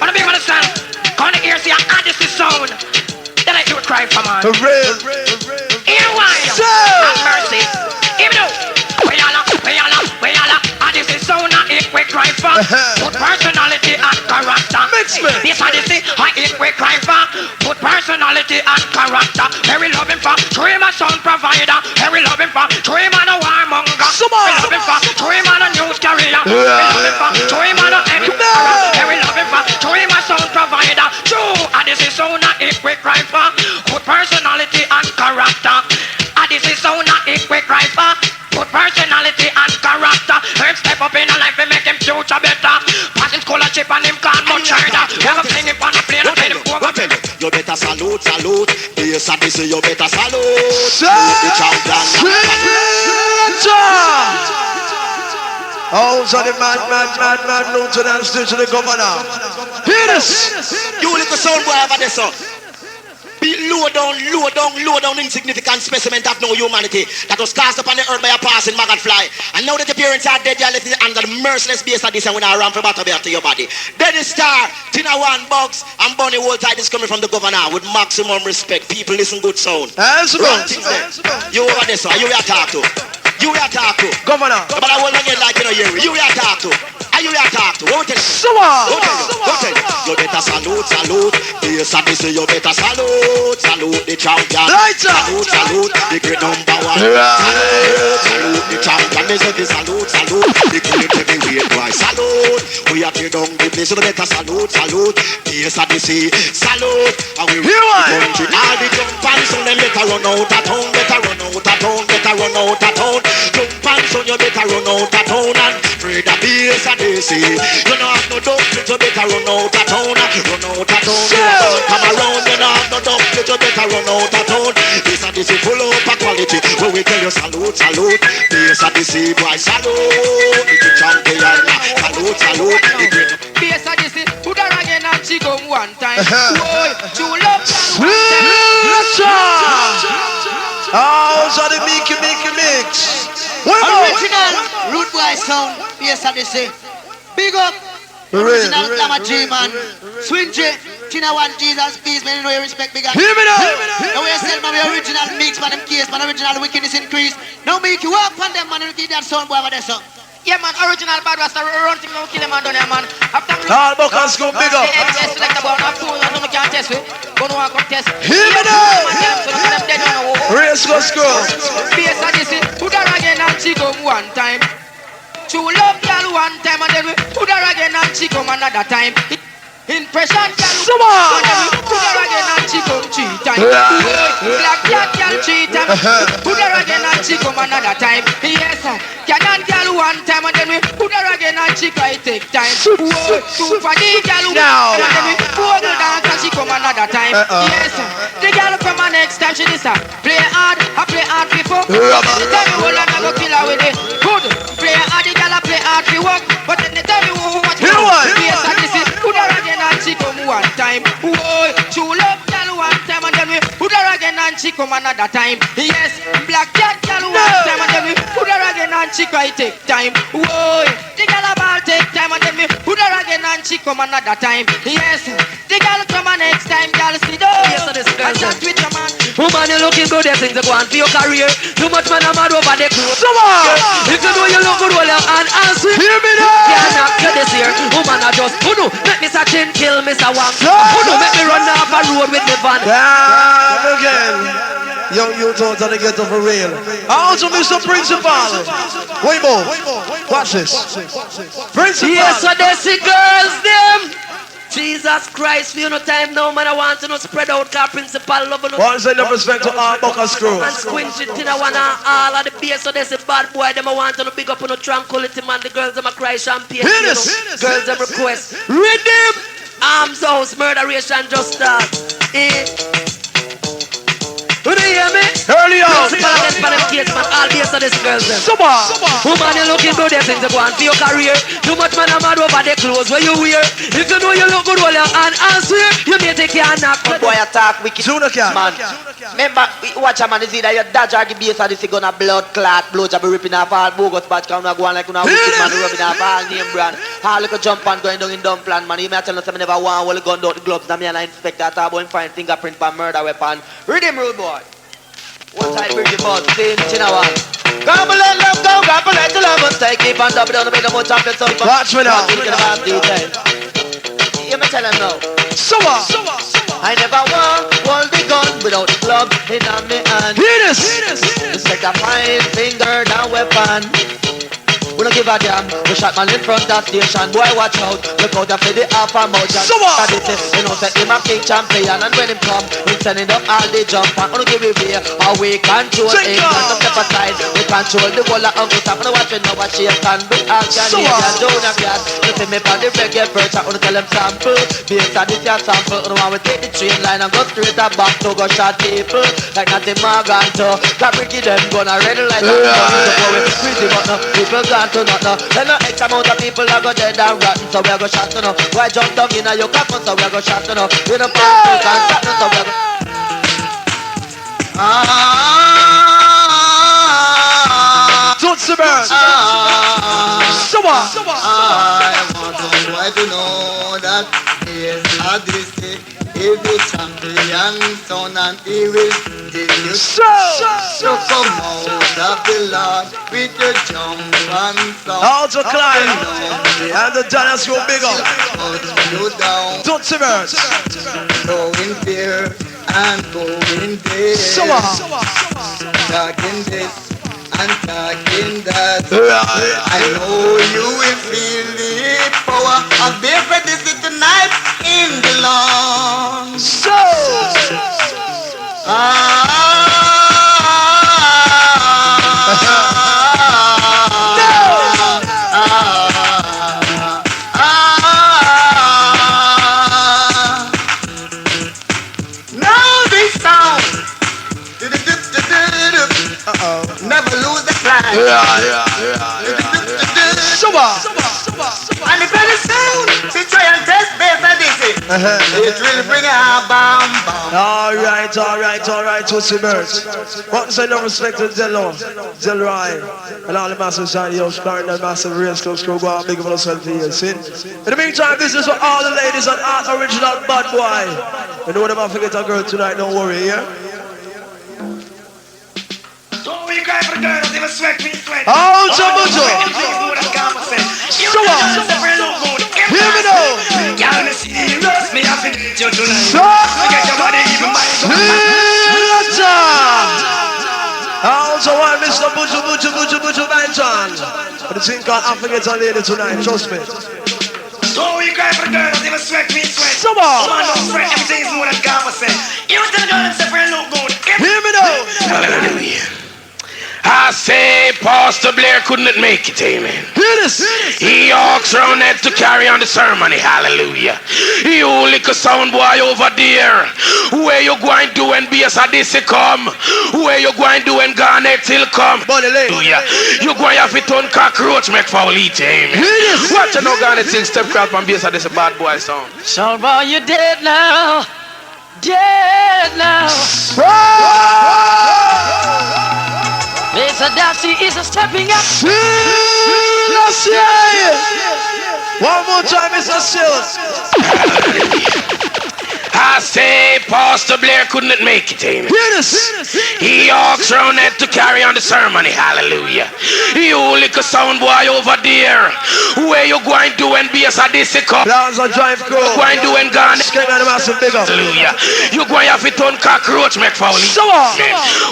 Wanna be with yourself. Come here, see, and this is sound. Then I do cry for man. For real. Here why? Have mercy. Even though we all and this is so not it we cry for. Put personality and character. Mix me. This and this I it we cry for. Put personality and character. Very loving for. Show him a sound provider. Very loving for. Show him a warmonger. Very loving for. Show him a news carrier. Very loving for. Show him a very loving for. Show him a sound provider. True. And this is so not it we cry for. Put personality and character. And this is so not it we cry for. Put personality and character. Him step up in a life and make him future better. Pass him scholarship and him can't much harder. Have a fling him on the plane and play him over. You better salute. Bass Odyssey, you better salute. Salute the champion. Oh, so the man, lieutenant, still to the governor. Hear this. You little sound boy over there, son. Be low down, insignificant specimen of no humanity that was cast upon the earth by a passing maggot fly. And now that the parents are dead, you're left under the merciless Bass Odyssey when I ram from battle to your body. Dead Star, Tina One, Bugs, and Bonnie Wall Tide is coming from the governor with maximum respect. People listen good sound. You over there, sir. You are talk to. Governor. But I won't get like you know you are talk to. Are you here talk to? Won't tell you. You better salute. Bass Odyssey, you better salute the champion. Salute the great number one. Salute the champion. They say salute the great heavyweight boy. Salute. We are tear down the so the better salute, salute. Bass Odyssey, salute. And we run the country. All the jump and son, them better run out of town, better run out of town, better run out of town. Jump and son, you better run out of town and free the Bass Odyssey. You know have no dump, you better run out of town, run out of town. Come around, you know have no dump, you better run out of town. Bass Odyssey full up of quality. When we tell you salute, salute. Bass Odyssey, boy, salute. It's a champion, salute, salute. Bass Odyssey, put her again and she come one time. Boy, true love. Oh, so the mix. Original root boy sound. Bass Odyssey. Big up. Original Glamour G-Man. Swing J. Tina One Jesus, peace, man, you know you respect big. Hear me now. Now we sell my original mix, man, them case, man, original wickedness increase. Now make you walk on them, man, and keep that sound boy over there, so. Yeah, man, original bad was run thing, don't kill him, man, down here, man. After me, all buckets go big up. select about now, two, and no can't test me. Go no one come test. Hear me now. Race go school. Bass Odyssey, put her again and she come one time. True love girl one time, and then we put her again and she come another time. Impression girl, put her again and she come 3 times. Black cat girl 3 times. Put her again and she come another time. Yes, Cannon girl 1 time, and then we put her again and she cry take time. Two for the girl 1 time, and then we put her dance and she come another time. Yes, the girl from her next time she this play hard, I play hard before. Tell me all I go kill her with it. Good, play hard, the girl play hard for work, but then they tell me who watch me. Yes, I this is put her again and she come 1 time. Whoa, true love girl 1 time, and then we put her again and she come another time. Yes, black cat girl 1 time, and then we put her again and she cry take time. Whoa, the girl about take time, and then we put her again and she come another time. Yes, the girl come next time, girl sit down. Yes, so this girl chat with your man. Woman, you looking good, there's things to go on for your career. Too much man, I'm mad over the clothes. Come on! If you know you look good, hold your hand and sweet. Hear me now! Can't knock you this year. Woman, I just, who know, make me such in kill Mr. Wang. Who know, make me run off a road with me van. Yeah, again. Young youth out of the ghetto for real. I also Mr. Principal. Wait more. Watch this. Principal. Yes, so they see girls, them. Jesus Christ, we no time now, man. I want to know spread out car principal love. Once I never respect to all buckers crew. And squinch it in a one and all of the bass, so they say bad boy. Them I want to know big up on no tranquility, man. The girls them a cry champagne. Hear this. Girls them request. Rhythm. Arms house, murderation just start. Do you hear me? Early on. Principal against Panam Case, man. All bass of this girls them. Summer. Woman, you looking good, there's things to go on for your career. Too much man, I'm mad over the clothes where you wear. If you know you look good, hold your hand and swear. You may take your knock. Boy attack wicked man. Remember, watch a man is either your dad or the Bass Odyssey gonna blood clot, blood be ripping off all bogus batch, come go on like una wicked man rubbing off all name brand. All look a jump and going down in dumb plan, man. You may tell us I never want all the gun out the gloves. Now me and I inspect that about him find fingerprint for murder weapon. Rhythm rude boy. What I bring you about, saying China one. Gamble and love, go, gamble and love, but take keep on double down the middle, more champion, so watch me now. You may tell him now. Summer. I never want hold the gun without the club in my hand. Hear this. It's like a 5-finger down weapon. We don't give a damn. We shot man in front of station. Boy, watch out. Look out after the half a mouth. You know, say him a king champion. And when him come, we sending up all the jump. And we don't give it away. How we control it. Don't step aside. We control the whole of Uncle Sam. I don't watch it now. Watch it and be all Canadian. Jonah Cat. You see me on the reggae perch. I want to tell them sample. Bass Odyssey a sample. I don't want to take the train line and go straight up back to go shot people. Like nothing Morgan to. That Ricky them gonna red like that. People gone to not know. Then no X amount of people are go dead and rotten, so we are go shot to know. Why jump down in a your coffin, so we are go shot to know. We don't can't stop, so we are go. Tootsie Bird. Summer. I want to try to know that Bass Odyssey is the champion son, and he will take you. So come out of the Lord with your jump and song. All to climb. And the Dallas go big up. You down. Tootsie Bird. Going there and going there. Summer. Talking this and talking that. I know you will feel the power of Bass Odyssey. And the better sound, to try and test Bass Odyssey. It will bring a bam bam. Alright, Tootsie Birds. What say no respect to Zello, Zelroy, and all the massive shiny house, carrying that massive race close crew, go out, big for yourself here, see? In the meantime, this is for all the ladies and art original bad boy. You know them I forget a girl tonight, don't worry, yeah? Don't be crying for the girls, even sweat me sweat. Oh, Jabujo! Hear me now! Y'all serious, me have to get you tonight. Get your body even by also want Mr. Buju Benton. But the thing called I forget a lady tonight, trust me. Don't be crying for the girls, even sweat me sweat. Come on! Come on, don't sweat, everything's more than God said. You tell the girls, if they look good. Hear me now! Hallelujah. I say Pastor Blair couldn't make it, amen. Hear this. He walks around there to carry on the ceremony, hallelujah. You little sound boy over there. Where you going to do when Bass Odyssey come? Where you going to do when Garnet Hill come? Hallelujah. You going to have to turn cockroach make foul eat, amen. Watch you now Garnet Hill step crowd from Bass Odyssey bad boy sound. Sound boy, you dead now. Dead now. Bass Odyssey is a stepping up. One more time, Mr. Sills. I say Pastor Blair couldn't make it, amen. He walks around there to carry on the ceremony, hallelujah. You little sound boy over there. Where you going to do when Bass Odyssey come? Plans on drive crew. Going to do when Garnet hallelujah. You going to have to turn cockroach make foul.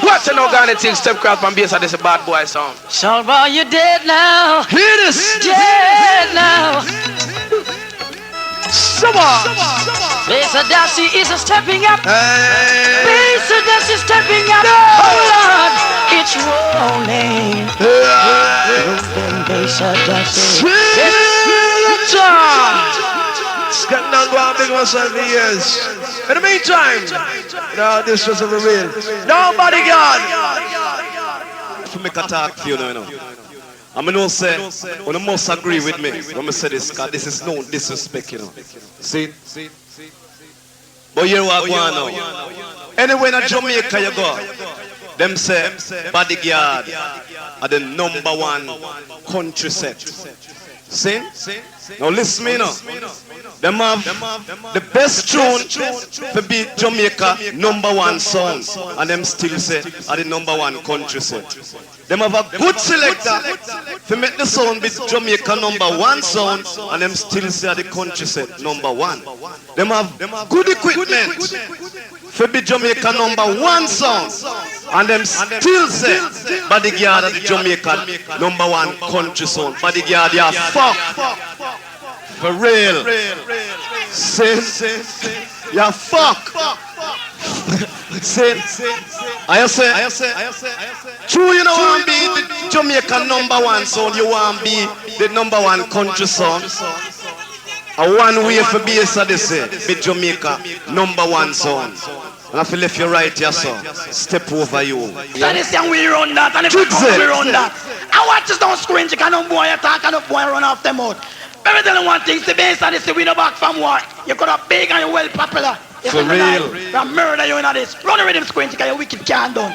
What's an organic thing step crowd from Bass Odyssey bad boy sound? Sound boy, you dead now. Hear this. Dead now. Bass Odyssey is a stepping up. Bass Odyssey stepping up. Oh Lord, it's rolling. Bass Odyssey. Getting on go and big myself for years. In the meantime, no, this was a real. Nobody God. To make a talk to you know. I'm going to say, you must agree with me when I say this, because this is no disrespect, you know. See? But here we are going now. Anywhere in Jamaica you go, them say, Bodyguard are the #1 country set. See? Now listen me now. Them have the best tune to beat Jamaica #1 sound, and them still say are the #1 country set. Them have a good selector to make the sound beat Jamaica #1 sound, and them still say are the country set #1. Them have good equipment to beat Jamaica #1 sound, and them still say Bodyguard are the Jamaica #1 country sound. Bodyguard, you fuck. For real. Sin. You fuck. Sin. I say. True, you know want to be the Jamaica #1 sound. You want to be the #1 country sound. A one way for Bass Odyssey, be Jamaica #1 sound. And if you left your right, yes, sir. Step over you. That is how we run that, and if we run that. I watch this don't screen, you can't boy attack, and boy run off them out. Let me tell you one thing, the Bass Odyssey we no back from war. You could have big and you're well popular. For real. I'll murder you in this. Run the rhythm screen, because you're wicked can't done.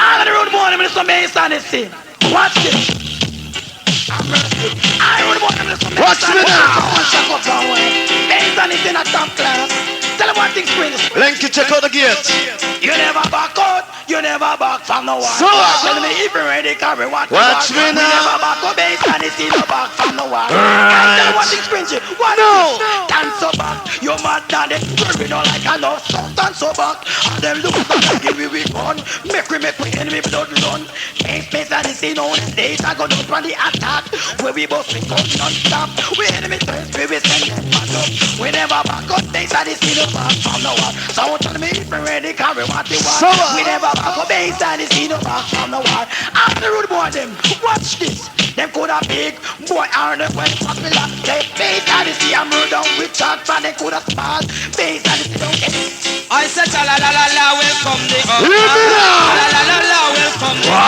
All of the road boy, I'm some Bass Odyssey. Watch this. I don't want to listen. Watch me now. Bass Odyssey in a top class. Tell them one thing, screen. Lenky, check out the gate. You never back out, you never back from no one. So, tell me if you're ready, carry what watch me now. You never back up, Bass Odyssey, no back from no one. I tell you one thing, screen. What no? Dance so back, you're mad now, they worry no like I know. So dance so back, and them look back and give we gun. Make we enemy blood run. Bass Odyssey, no days I go down from the attack. Where we both we come non-stop. We enemy turns, we send them back up. We never back up, Bass Odyssey, no back from no one. So tell me if you're ready, carry what you want. We never back up, Bass Odyssey, no back from no one. I'm the rude boy them, watch this. Them coulda big, boy are them well popular. They Bass Odyssey and murder with chat, man they coulda small. Bass Odyssey don't get it. I said la la la la, welcome the up. La la la la, welcome the up.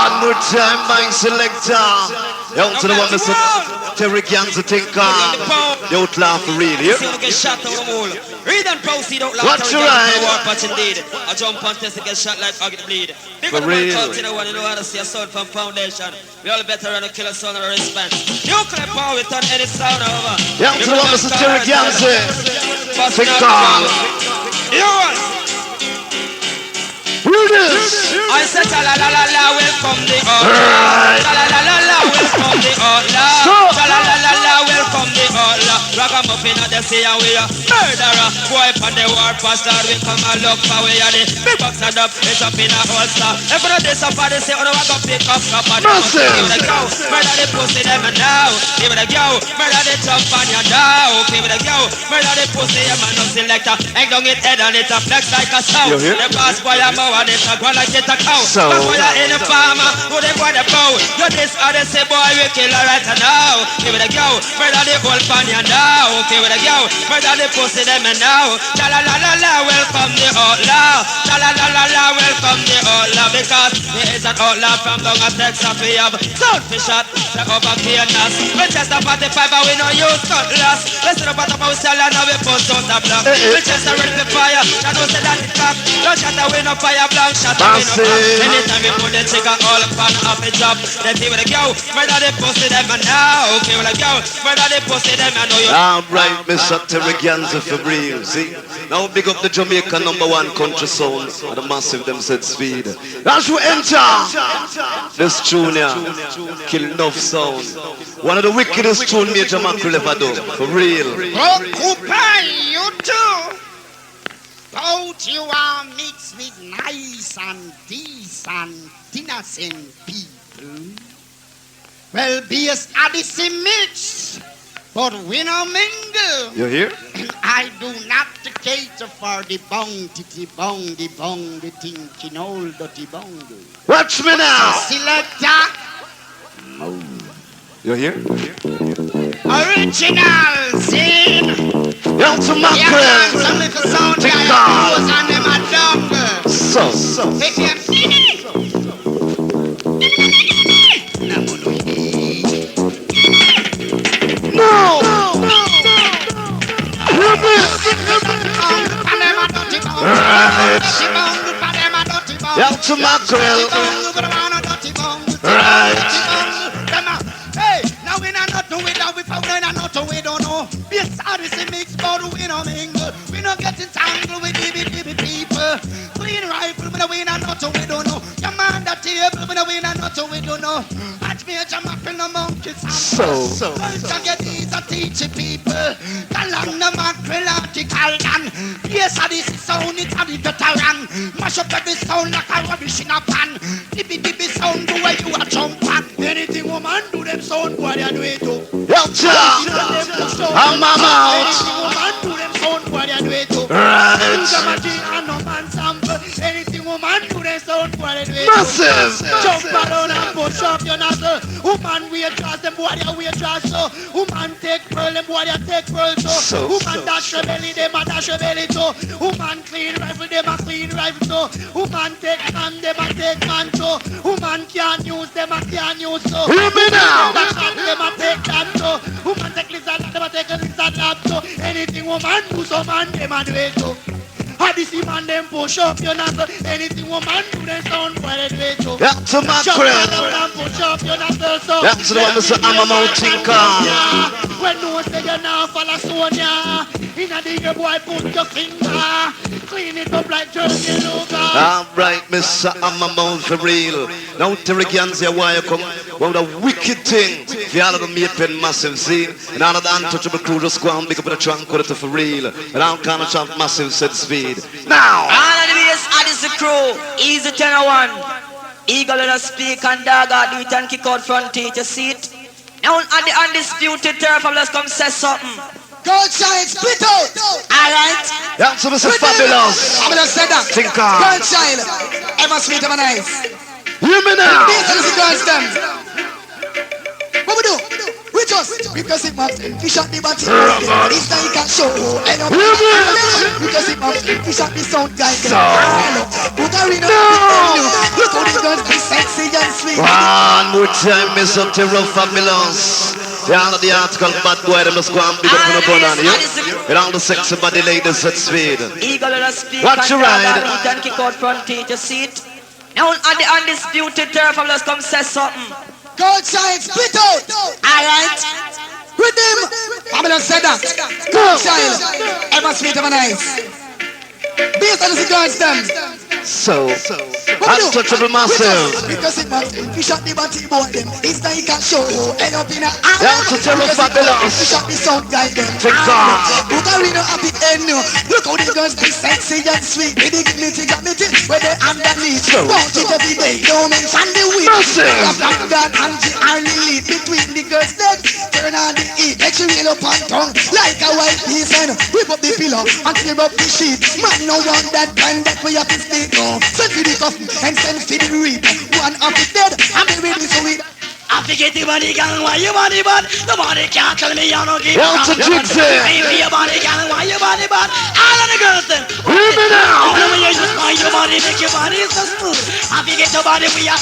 One more time, my selector. Yo, to the one that's Terry Ganza think the outlaw for real, yeah? Read and proceed out loud. What's your right? Indeed. I jump on test to get shot like I get bleed. For real. You know how to see a sound from foundation. We all better run a killer sound or response. Nuclear power with on any sound over. Yeah, to the one that's Terry Ganza. Think I said la la la la, welcome the outlaw. La la la la, welcome the outlaw. La la la la, welcome the outlaw. Ragamuffin at the sea and we are murderer. Boy upon the war pastor, we come and look for we are the big box and up, it's up in a holster. If you this up and they say, oh no, I got pick up cup and give it a go. Murder the pussy them and now. Give it a go. Murder the jump on your now. Give it a go. Murder the pussy them and no selector. Hang down it head and it a flex like a sow. The boss boy a mow and it a go like it a cow. But boy a in the farmer, who they boy the bow. You this or they say boy we kill her right now. Give it a go. Murder the whole pan your now. Okay, with a go, murder the pussy them and now. La la la la la, welcome the outlaw. La la la la la, welcome the outlaw. Because there is an outlaw from down at Texas. We have soundfish shot, the over penis. We test the 45 and we no use cutlass. Let's see the bottom of cell and now we post out the block. We test the ready to fire, that knows that it cock. No shot away, no fire, blank shot away, no cock. Anytime we put the trigger all upon off the job. Then see with a go, murder the pussy them and now. Okay, with a go, murder the pussy them and know you. Alright, Mr. Terry Ganza for real, see? Now big up the Jamaica #1 country sound and the massive them said speed. As we enter this tune here, kill enough sound. One of the wickedest tune Major Mackerel ever do, for real. Occupy you too. Both you are mixed with nice and decent, innocent people. Well, Bass Odyssey mix. But we no mingle. You hear? I do not cater for the bounty, the thinking old dirty bungle. Watch me now. Selector. You hear? Original scene. Young to Mackerel. Some little sound Take guy and them a jungle. So. Take them. No! Young to Mackerel. Right. Hey, now we not do it, we found not we don't know. Bass Odyssey mix, but we no mingle. We not get entangled with the people. Clean rifle, but we not we don't know. Command the table, but we not we don't know. Watch me a jump up in the monkeys. So. Don't get these to teach people. Along the mackerel article gun. Bass Odyssey sound, it's a veteran. Mash up every sound like a rubbish in a pan. Dibby sound, the way you a jump on. Anything woman do them sound, boy, they do it too. Yo, I'm my mouth. Anything woman do them sound, boy, they do it too. Right. No man sample. Anything woman do them sound, boy, they do it too. Massive. Jump around and push up your nozzle. Woman wear dress, them boy, they wear dress so. Woman take pearl, them boy, they take pearl so. Woman dash your belly, them a dash your belly so. Woman clean rifle, them a clean rifle so. Woman take man, them a take man so. Woman can't use, them a can't use so. Hear me now. Them a take that so. Woman take lizard, them a take a lizard lab so. Anything woman do, so man, them a do it so. Odyssey man, them push up your nozzle. Anything woman do, them sound boy, they do it so. Yeah, to Mackerel. Push up your nozzle so. Yeah, to the one that's I'm a mountain car. When no say you now follow Sonia. In a digger boy, put your finger. Clean it up like Jersey Luger. Alright, Mr. I'm a mount for real. Now Terry Ganza, why you come? One of the wicked thing. For all of the Maypen massive scene. And all of the untouchable crew just go and pick up the trunk with it for real. And all kind of chant massive set speed. Now! All of the Bass Odyssey crew, easy 10-1. Eagle in a speak and dog do it and kick out front teeth, you see it? Now on the undisputed turf, let's come say something. Gold shine, split out. Alright. Yeah, so Mr. Fabulous. I'm gonna say that. Think on. Gold shine. Ever sweet, ever nice. Hear me now. These are the girls them. We just because it matters. We shot the body. This time can show. Because it matters. We shot the sound guy. Put a ring on. Look how the guns be sexy and sweet. One more time, Miss up to rough ambulance. The end of the article, bad boy, them just go and big up on the gun on you. With all the sexy body ladies at speed. Eagle on a speed. Watch your ride. And kick out front teeth, you see it. Now on the undisputed turf, let's come say something. Go outside, split out. Alright. With him. Babylon said that. Go outside. Ever sweet, ever nice. Bass Odyssey girls them. So, untouchable massive. Because it matters. We shot the body boy them. It's like he can show. End up in a Untouchable fabulous. We shot the sound guy them. Take off. Put a ring up the end. Look how the girls be sexy and sweet. With the dignity got me tip. Where they underneath. Want it every day. Don't mention the weed. Black God and the early lead. Between the girls legs. Turn on the heat. Make you reel up on tongue. Like a white piece and whip up the pillow and clear up the sheet. Man no want that kind that we have to stay. Send for the coffin and send for the reap. One of the dead, I'm the ready so we I forget the body gang, why you body bad? Nobody can't tell me you don't give What's a jig say? Maybe your body gang, why you body bad? All of the girls then hear me now. When you just find your body, make your body so smooth. I forget your body, we are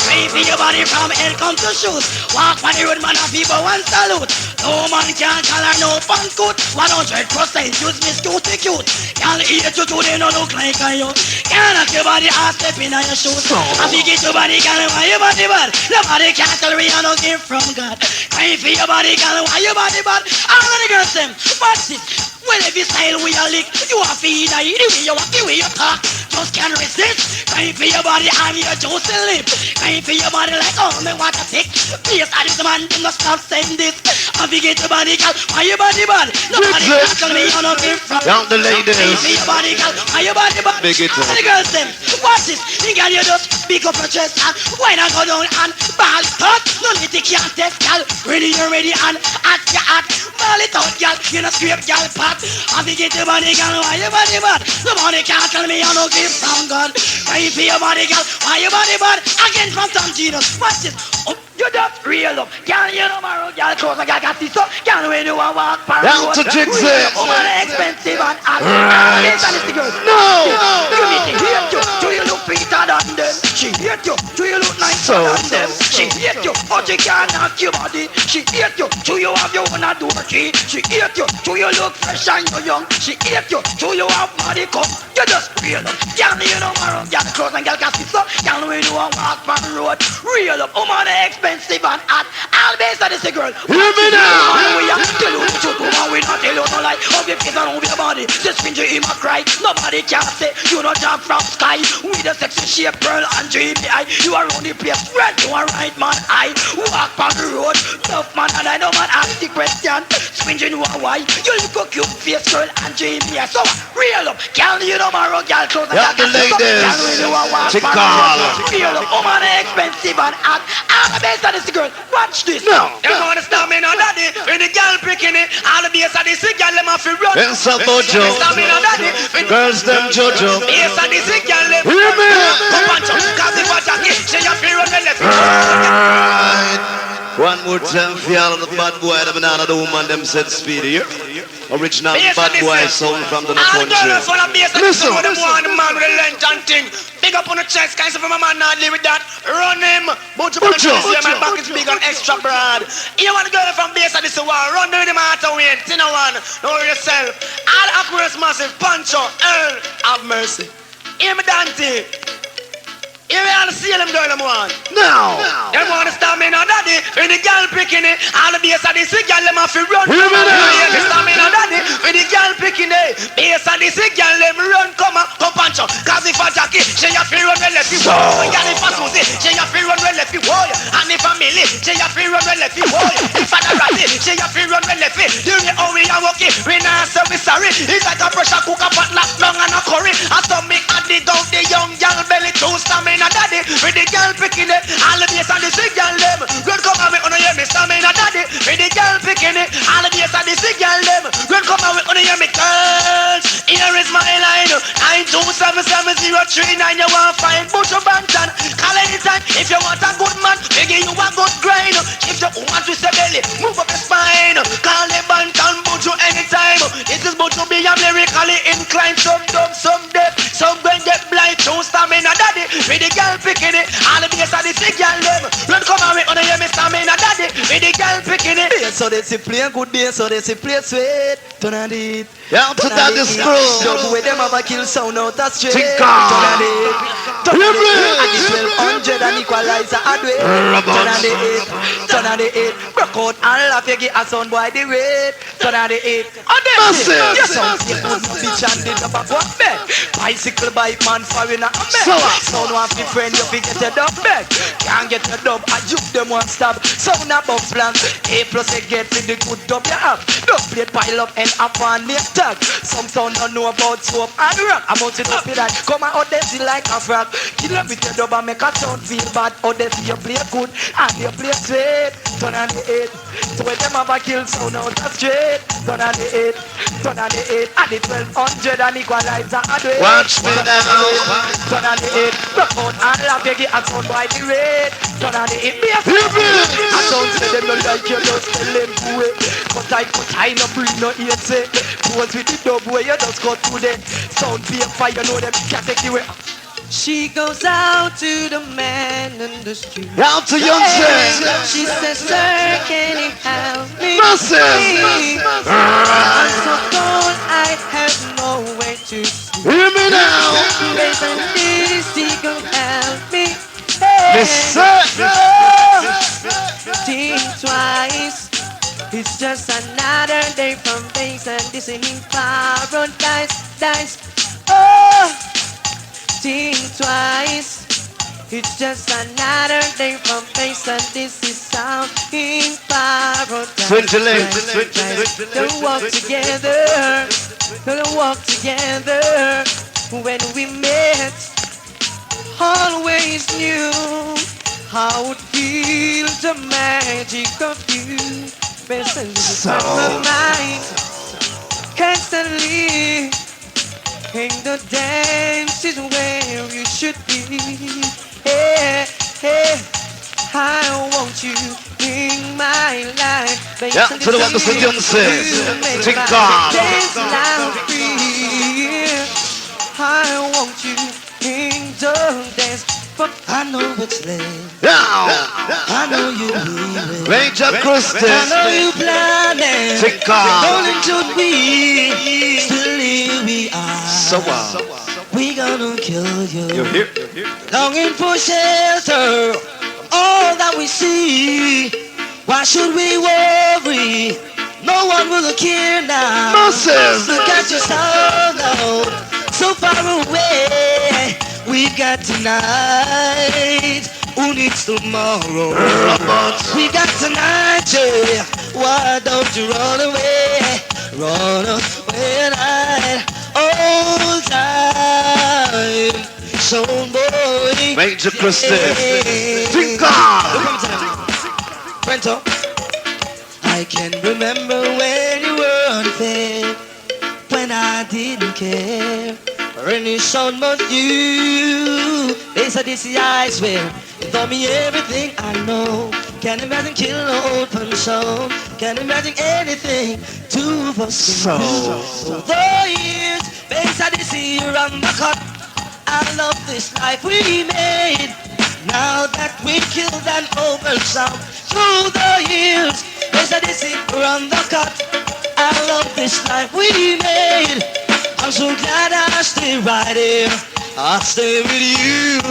maybe your body from head come to shoes. Walk on the road, man, of people one salute. No man can't call her no punk coat. 100% use me cute. Can't eat you too, they don't look like you. Can't have your body ass step in your shoes. I forget your body gang, why you body bad? Nobody can't tell me I don't give from God. Crying for your body, girl, why your body bad? All of the girls them, what's it? Well, every style we are lick, you are feed, the way you walk, the way you talk, just can't resist. Crying for your body, I'm your juicy lip. Crying for your body like, oh, me want to take. Please, I just man, do not stop saying this. I forget your body, girl, why your body bad? Nobody can't tell me I don't give from God. Down the ladies. Crying for your body, girl, why your body bad? All of the girls them, what's it? Girl, you just pick up your chest and why not go down and ball cut? No need to can't test, girl. Ready, you're ready and at your at. Ball it out, girl. You know scrape, girl, pot. I think it's your body, girl. Why your body bad? Nobody can't tell me I don't give from God. Crying for your body, girl. Why your body bad? Again from Tom Jesus. Watch this. Oh, you just real up. Girl, you know my road, girl. Close and girl, got this up. Girl, when you want walk for Down to Jigsaw. Woman expensive and hot. No. You need to hate you. Do you look prettier than them? She hate you. Do you look nicer than them? She hate you. But she can't knock your body. She hate you. Do you have your own door key? She hate you. Do you look fresh and you're young? She hate you. Do you have body cup? You just real up. Girl, you know my road. Girl, close and girl, got this up. Girl, when you want walk from the road. Real up. Woman expensive and hot. All based on this girl. Hear me now. And we are tell you the truth, woman. We not tell you no lie. Of your face and of your body. Just finger in my cry. Nobody can say you not jump from sky. With a sexy shape, pearl and dreamy eye. You are on the place. Red, you are right, man. I walk on the road. Tough man, and I know man ask the question. Swinging you are why. You look a cute face, girl and dreamy eye. So real up. Girl, you know my road, girl. Close and yeah, the ladies. Real up. Woman expensive and hot. All the best of this girl. Watch this. No. You want to stop me now, daddy? When the girl picking it, all the bass of this girl, them have to run. It's a bojo. Stop me now, daddy. Girls, them Jojo. Bass of this girl, them. Hear me. Come on, cause if I jacket, she have to run the left. Right. One more time for all of the bad boy, the banana, the woman, them said speedy. Original bad boy sound from the country. Listen. Them want the man with the length and thing. Big up on the chest, guys. If my man not live with that, run him. But you my back is big and extra broad. You want to go from base of this one, run down the matter win. Tina one, know yourself. All accurate massive, Pancho, Earl, have mercy. Hear me, Dante. You want to see them girl them want? No. Them want to stop me now, daddy. When the girl picking it, all the bass of this girl them have to run. Hear me now. You stop me now, daddy. When the girl picking it, bass of this girl them run, come Pancho. Cause if a Jackie, she have to run well left you. And if a Susie, she have to run well left you. And if a Millie, she have to run well left you. If a Ratty, she have to run well left you. Do you how we are working? We not say we sorry. It's like a pressure cooker pot lock long and a curry. And so me and dig out the young girl belly to stamina daddy. With the girl picking it, all the bass and the sick girl them. Good come on, we wanna hear me stamina daddy. With the girl picking it, all the bass and the sick girl them. Good come on, we wanna hear me girls. Here is my line, 19 277-039, you want find Buju Banton. Call anytime if you want a good man. Begging you a good grind. If you want to say belly, move up your spine. Call the Banton Buju anytime. This is Buju be a lyrically inclined. Some dumb, some deaf, some going get blind. Don't stamina daddy. With the girl picking it. All the bass are the sick girl them. Run come away on the hear me stamina daddy. With the girl picking it. So they say play good bass, so they say play sweet. Turn on it. Yeah, to that the screw. Don't wait them have a kill sound out of straight. Tinker. Turn on it. Turn on it. And the 1200 and equalizer adway. Turn on the 8. Turn on the 8. Broke out and laugh you get a sound boy the rate. Turn on the 8. And then you sound sick with no bitch and the top of what bed. Bicycle bike man foreign a bed. Sound one fit friend you fit get your dub bed. Can't get your dub I juke them one stop. Sound a box plan. A plus a get with the good dub you have. Dub plate pile up and up and make tag. Some sound don't know about soap and rock. I'm out to up with that. Come out there see like a frog. Kill up with your dub and make a sound feel bad. Out there see you play good and you play straight. Turn on the 8. So when them have a kill sound out of straight. Turn on the 8. Turn on the 8. And the 1200 and equalizer adway. Watch me now. Turn on the 8. Rock out and laugh you get a sound by the rate. Turn on the 8. Be a I don't say them no like you just tell them to it. But I no bring no ear say. Pose with the dub where you just got to them. Sound be a fire, you know them can't take you away. She goes out to the man in the street. Out to Youngster. She says, sir, can you help me? Massive. I'm so cold, I have nowhere to sleep. Hear me now. Baby, please, he can help me. Listen. Think twice. It's just another day from base and this ain't paradise. Oh. Think twice. It's just another day from base and this is sound in paradise. Don't walk together. Don't walk together. When we met, always knew how it feels, the magic of you. Best in my mind, constantly. And the dance is where you should be. Hey, hey, I want you in my life. Yeah, to the one Mr. Johnson. Tinker. Dance loud free. I want you in the dance. But I know it's late. Yeah. I know you need it. Major Christus. I know you planning. Tinker. Don't should we. Still here we are. So we gonna kill you. You're here. Longing for shelter. All that we see. Why should we worry? No one will care now. Massive. Look at your soul, so far away. We got tonight. Who needs tomorrow? We got tonight, yeah. Why don't you run away? Run away tonight. All time. So boy. Major Christus. Tinker. Brento. I can remember when you were unfair. When I didn't care. Any sound but you. Bass Odyssey, I swear. You taught me everything I know. Can't imagine killing an open soul. Can't imagine anything two of us can do. So the years, Bass Odyssey, you're on the cut. I love this life we made. Now that we've killed an open sound. Through the years, Bass Odyssey, you're on the cut. I love this life we made. I'm so glad I stay right here. I'll stay with you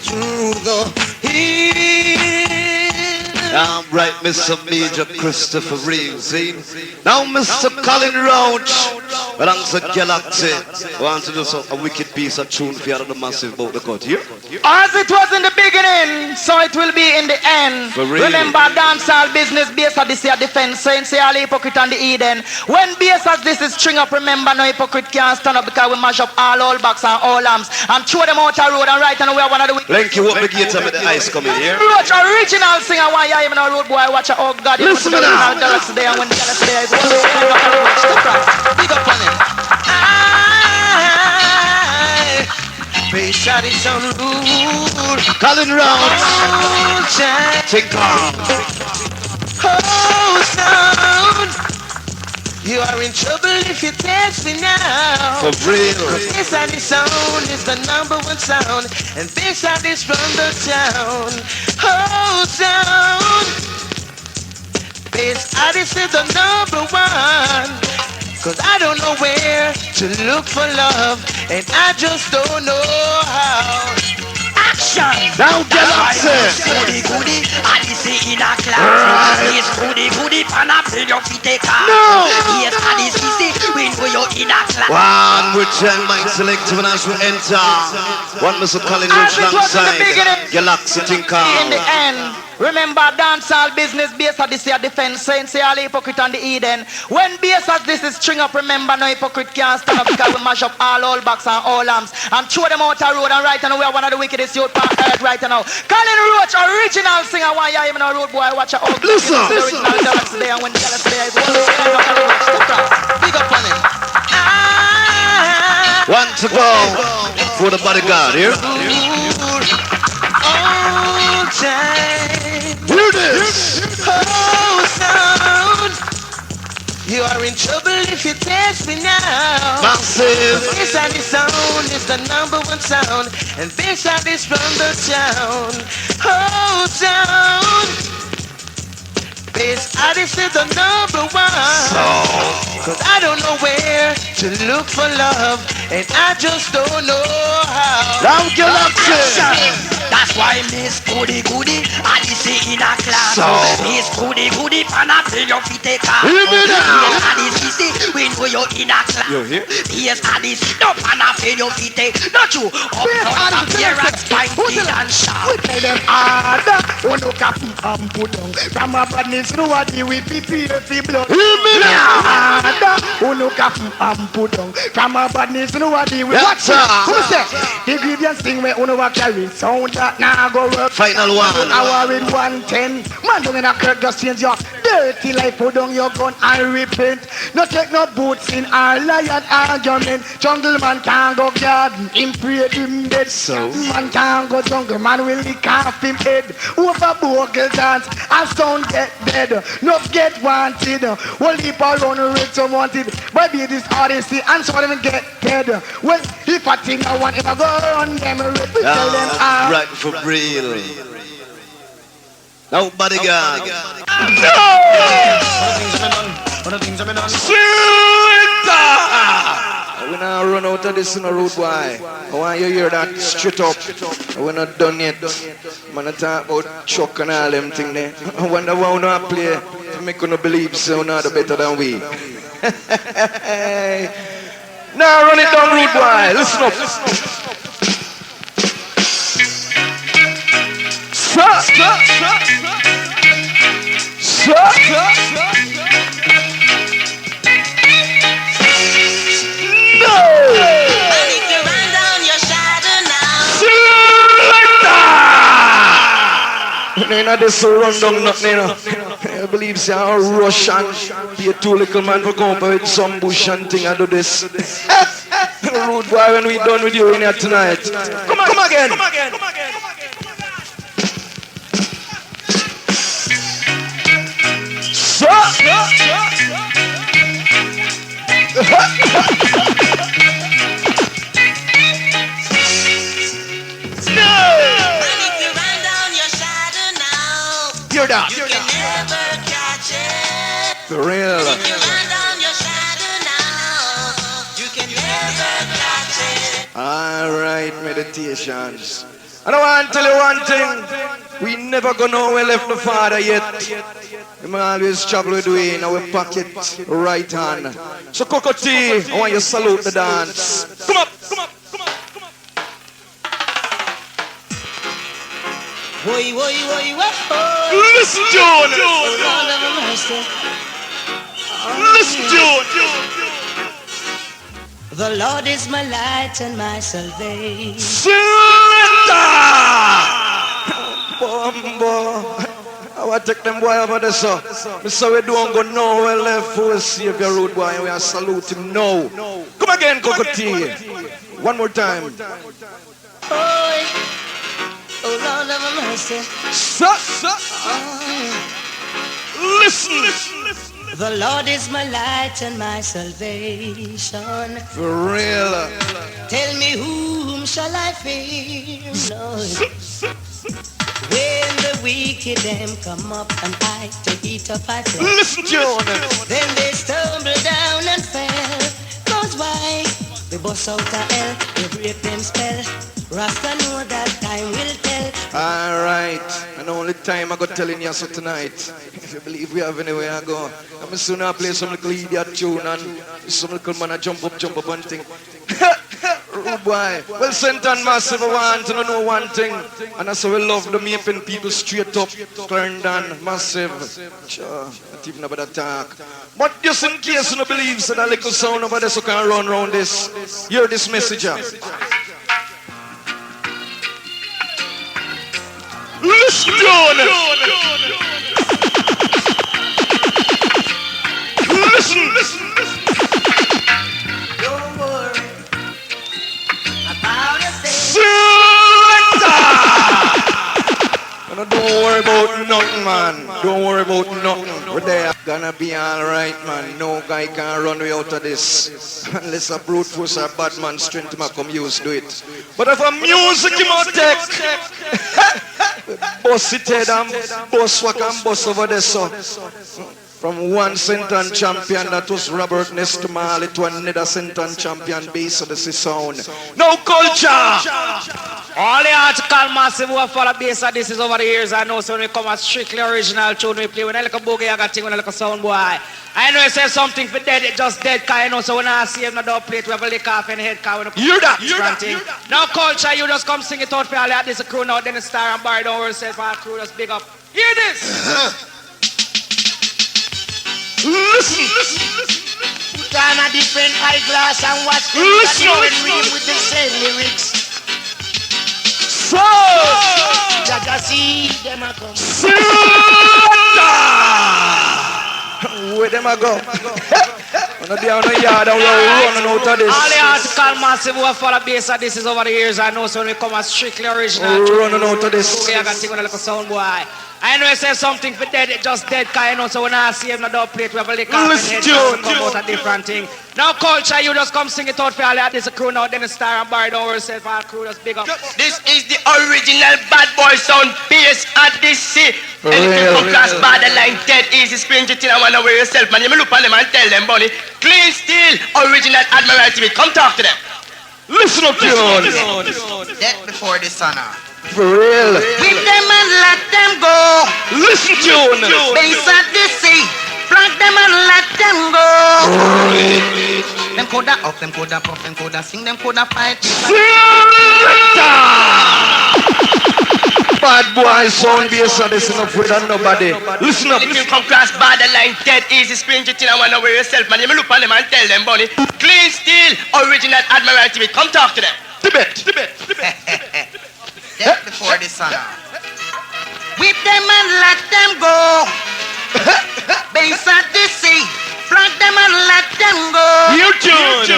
through the years. I'm right, Mr. Major Christopher Reeves. Now, Mr. Colin Roach, alongside Galaxy, want to do a wicked piece of tune for you out of the massive boat the cut here. As it was in the beginning, so it will be in the end. Remember, dancehall business, Bass Odyssey at defense, saying say all hypocrite on the Eden. When Bass Odyssey string up, remember no hypocrite can't stand up because we mash up all backs and all lamps and throw them out the road and right and we are one of the Link you up the gate with the ice coming here. Roach, original singer, why you even a road boy, watch out, oh God, you listen to the original Galaxy there and when the Galaxy there is one of the big up on it. Bass Odyssey on road. Calling round. Take off. Oh, sound. You are in trouble if you test me now. For real. Bass Odyssey sound is the #1 sound, and Bass Odyssey run the town. Oh, sound. Bass Odyssey is the #1. Cause I don't know where to look for love, and I just don't know how. Action! Now Galaxy! Goody goody, Odyssey in a class. Yes, goody goody, pan up in your feet take off. No! Yes, Odyssey, when you in a class. One with Jen Mike Selective and as we enter. One Mr. Colin Rich alongside Galaxy Tinker. In the end, remember dancehall business, Bass Odyssey a defense, saying say all hypocrite on the Eden. When Bass Odyssey string up, remember no hypocrite can't stand up because we mash up all backs and all lamps and throw them out the road, and right now we are one of the wickedest youth on earth right now. Colin Roach, original singer, why you even a road boy, watch your own. Listen! The original dance there, and when the other there is one of big up on it. One to go for the bodyguard here. All time. Hear this! Oh, sound. You are in trouble if you test me now. Massive. Bass Odyssey sound is the #1 sound, and Bass Odyssey from the town. Oh, sound. Bass Odyssey is the #1. Cause I don't know where to look for love, and I just don't know how. Now Galaxy! That's why Miss Goody Goody, Odyssey in a class. Miss Goody Goody, pan up in your feet take off. Hear me now! Yes, Odyssey, when you in a class. You hear? Yes, Odyssey, no pan up in your feet take. Not you, up front of here and spine, and sharp. We tell them harder, oh no cap and put down. From a badness, nobody will prepare for blood. Hear me now! Harder, oh no cap and put down. From a badness, nobody will That's all. Who say? The grievance thing where uno wa carry sound that now go work. Final one. Hour in 110. Man down in a kirk just change your dirty life. Put down your gun and repent. No take no boots in our lion argument. Jungle man can't go garden. Him pray him dead. So? Man can't go jungle. Man will lick off him head. Over bogle dance. And sound get dead. No get wanted. Well heap around with some wanted. But be this Odyssey and some of them get dead. Well if I think I want him I go on them. We tell them Right for real. Now bodyguard. We not run out of this in a road, boy. I want you to hear that straight up. We're not done yet. Man, I talk about Chuck and all them thing there. I wonder why we not play to make you not believe so not better than we. Now run it down, road boy. Listen up. You know, this run down nothing, you know. I believe say I rush and be a two little man for come up with some bush and thing and do this. Rude boy, when we done with you in here tonight. Come again. You're that. You can never catch it. For real. If you run down your shadow now, you can never catch it. Alright, meditations. I don't want to tell you one thing. We never go nowhere left the Father yet. We always travel with we in our pocket, right hand. So Coco T, I want you to salute the dance. Come up. Listen, John. Listen, John. The Lord is my light and my salvation. Surrender! Bumbo. I want to take them boy over there, so. So we don't go nowhere left for a Savior road boy, and we are salute him now. Come again, Coco T. One more time. Lord have mercy. Listen. The Lord is my light and my salvation. For real. Tell me whom shall I fear, Lord? When the wicked them come up and I to eat up my flesh. Listen, John. Then they stumble down and fell. Cause why? They bust out a hell, they break them spell. Rasta know that time will tell. Alright. And the only time I got telling you so tonight. If you believe we have anywhere I go. I'm soon I play some little idiot tune and some little man I jump up and thing. Oh boy. Well, Senton Massive, I want to know one thing. And that's how we love the mapping people straight up. Clarendon, Massive. Sure, not even about talk. But just in case you don't believe, so that little sound over there so can run around this. Hear this message. Listen, John. Listen. Don't worry about a thing. Don't worry about nothing, man. Don't worry about nothing. We're there. Gonna be alright, man. No guy can run way out of this. Unless a brute force or bad man strength him come use do it. But if a music him out take, boss it head and boss walk and boss over there, so. From one Senton champion that was Robert Nestmal to another Senton champion Bass Odyssey sound. No culture! All the article massive who have followed Bass Odyssey over the years, I know so when we come a strictly original tune we play. When I look a boogie, I got thing when I look a sound boy. I know you say something for dead, it just dead, cause you know, so when I see him, no Dubplate, we have a lick off in the head, cause we hear that. No culture, you just come sing it out for all that. This a crew now, then the star and bar, don't worry yourself, our crew just big up. Hear this! Listen. Put on a different eyeglass and watch them read with the same lyrics. So, Jaja see them a come. Where them a go? When they are on the yard and we're running out of this. All the article massive who have followed Bass Odyssey over the years, I know so when we come a strictly original. We're running out of this. I got thing when I look a sound boy. I know you say something for dead, it just dead, cause you know, so when I see him, no Dubplate, we have a lick off in head, come out a different thing. Now culture, you just come sing it out for all that. This a crew now, then the star and bar, don't worry yourself, our crew just big up. This is the original bad boy sound, Bass Odyssey. Anything from class borderline, dead easy, screen thing, I wanna wear yourself, man. You may look at them and tell them, Bunny, clean steel, original Admiralty, come talk to them. Listen up, John. Death before dishonor. For real. Whip them and let them go. Listen, John. Bass Odyssey. Flog them and let them go. Them coulda up, them coulda puff, them coulda sing, them coulda fight. Bad boy sound Bass Odyssey enough with nobody. Listen up. If you come cross borderline, dead easy, screen thing, I wanna wear yourself, man. You may look at them and tell them, Bunny, clean steel, original Admiralty, come talk to them. Tibet. Death before dishonor. Whip them and let them go. Bass Odyssey. Flog them and let them go. You tune.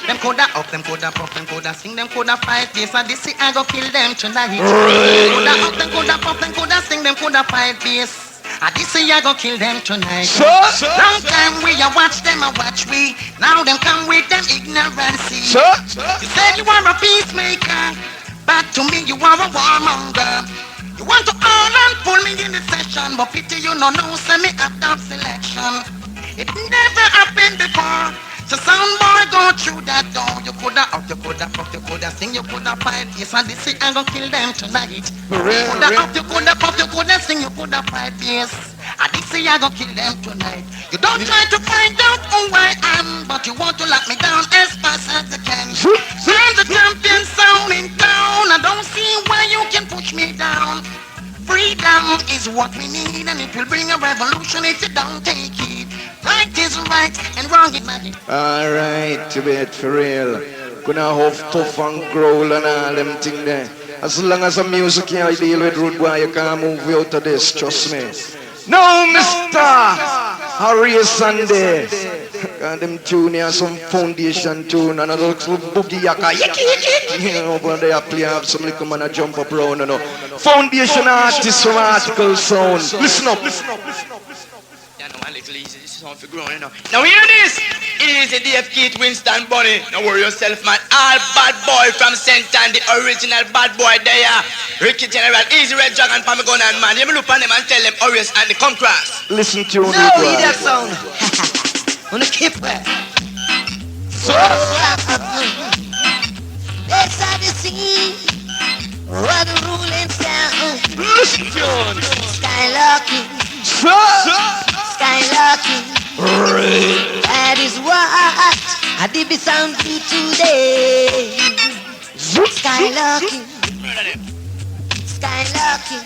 Them coulda up, them coulda puff, them coulda sing, them coulda fight. Bass Odyssey, I go kill them tonight. Coulda up, them coulda puff, them coulda sing, them coulda fight. Bass Odyssey, I go kill them tonight. Long time we a watch them, a watch we. Now them come with them ignorance. You said you are a peacemaker. Back to me, you are a warmonger. You want to all and pull me in the session, but pity you no send me up down selection. It never happened before. So sound boy go through that door. You coulda up, you coulda puff, you coulda sing, you coulda fight. Yes, and this I'm gonna kill them tonight. You coulda up, you coulda puff, you coulda sing, you coulda fight. Yes, and this I'm gonna kill them tonight. You don't try to find out who I am, but you want to lock me down as fast as you can. I'm the champion sound in town. I don't see why you can push me down. Freedom is what we need, and it will bring a revolution if you don't take it. Right is right and wrong is magic. Alright, Tibet, for real. Gonna have tough and growl and all them thing there. As long as the music you deal with, rude boy, you can't move out of this, trust me. No, Mr. Harry Sunday. And them tune here, some foundation tune, and a little boogie yaka. You know, when they are playing, have some little man a jump up round, you know. Foundation artists from Article Sound. Listen up. Yeah, no, a little easy. This is all for growing, you know. Now hear this. Easy Dave Keith, Winston Bunny. Don't worry yourself, man. All bad boy from St. Ann, the original bad boy there. Ricky General, Easy Red Dragon, Pamagon and man. You look on them and tell them Orius and the come cross. Listen to you. No, hear that sound. On the keep where. Bass Odyssey, what a ruling sound. Listen to you. Skylocking, skylocking. That is what I did be sound to today. Skylocking, skylocking.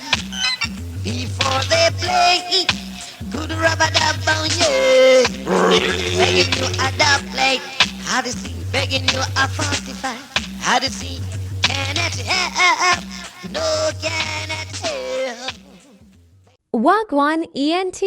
Before they play, good rubber dub on you. Begging you a Dubplate, Odyssey. Begging you a 45, Odyssey. Cannot help, no cannot help. Wagwan ENT.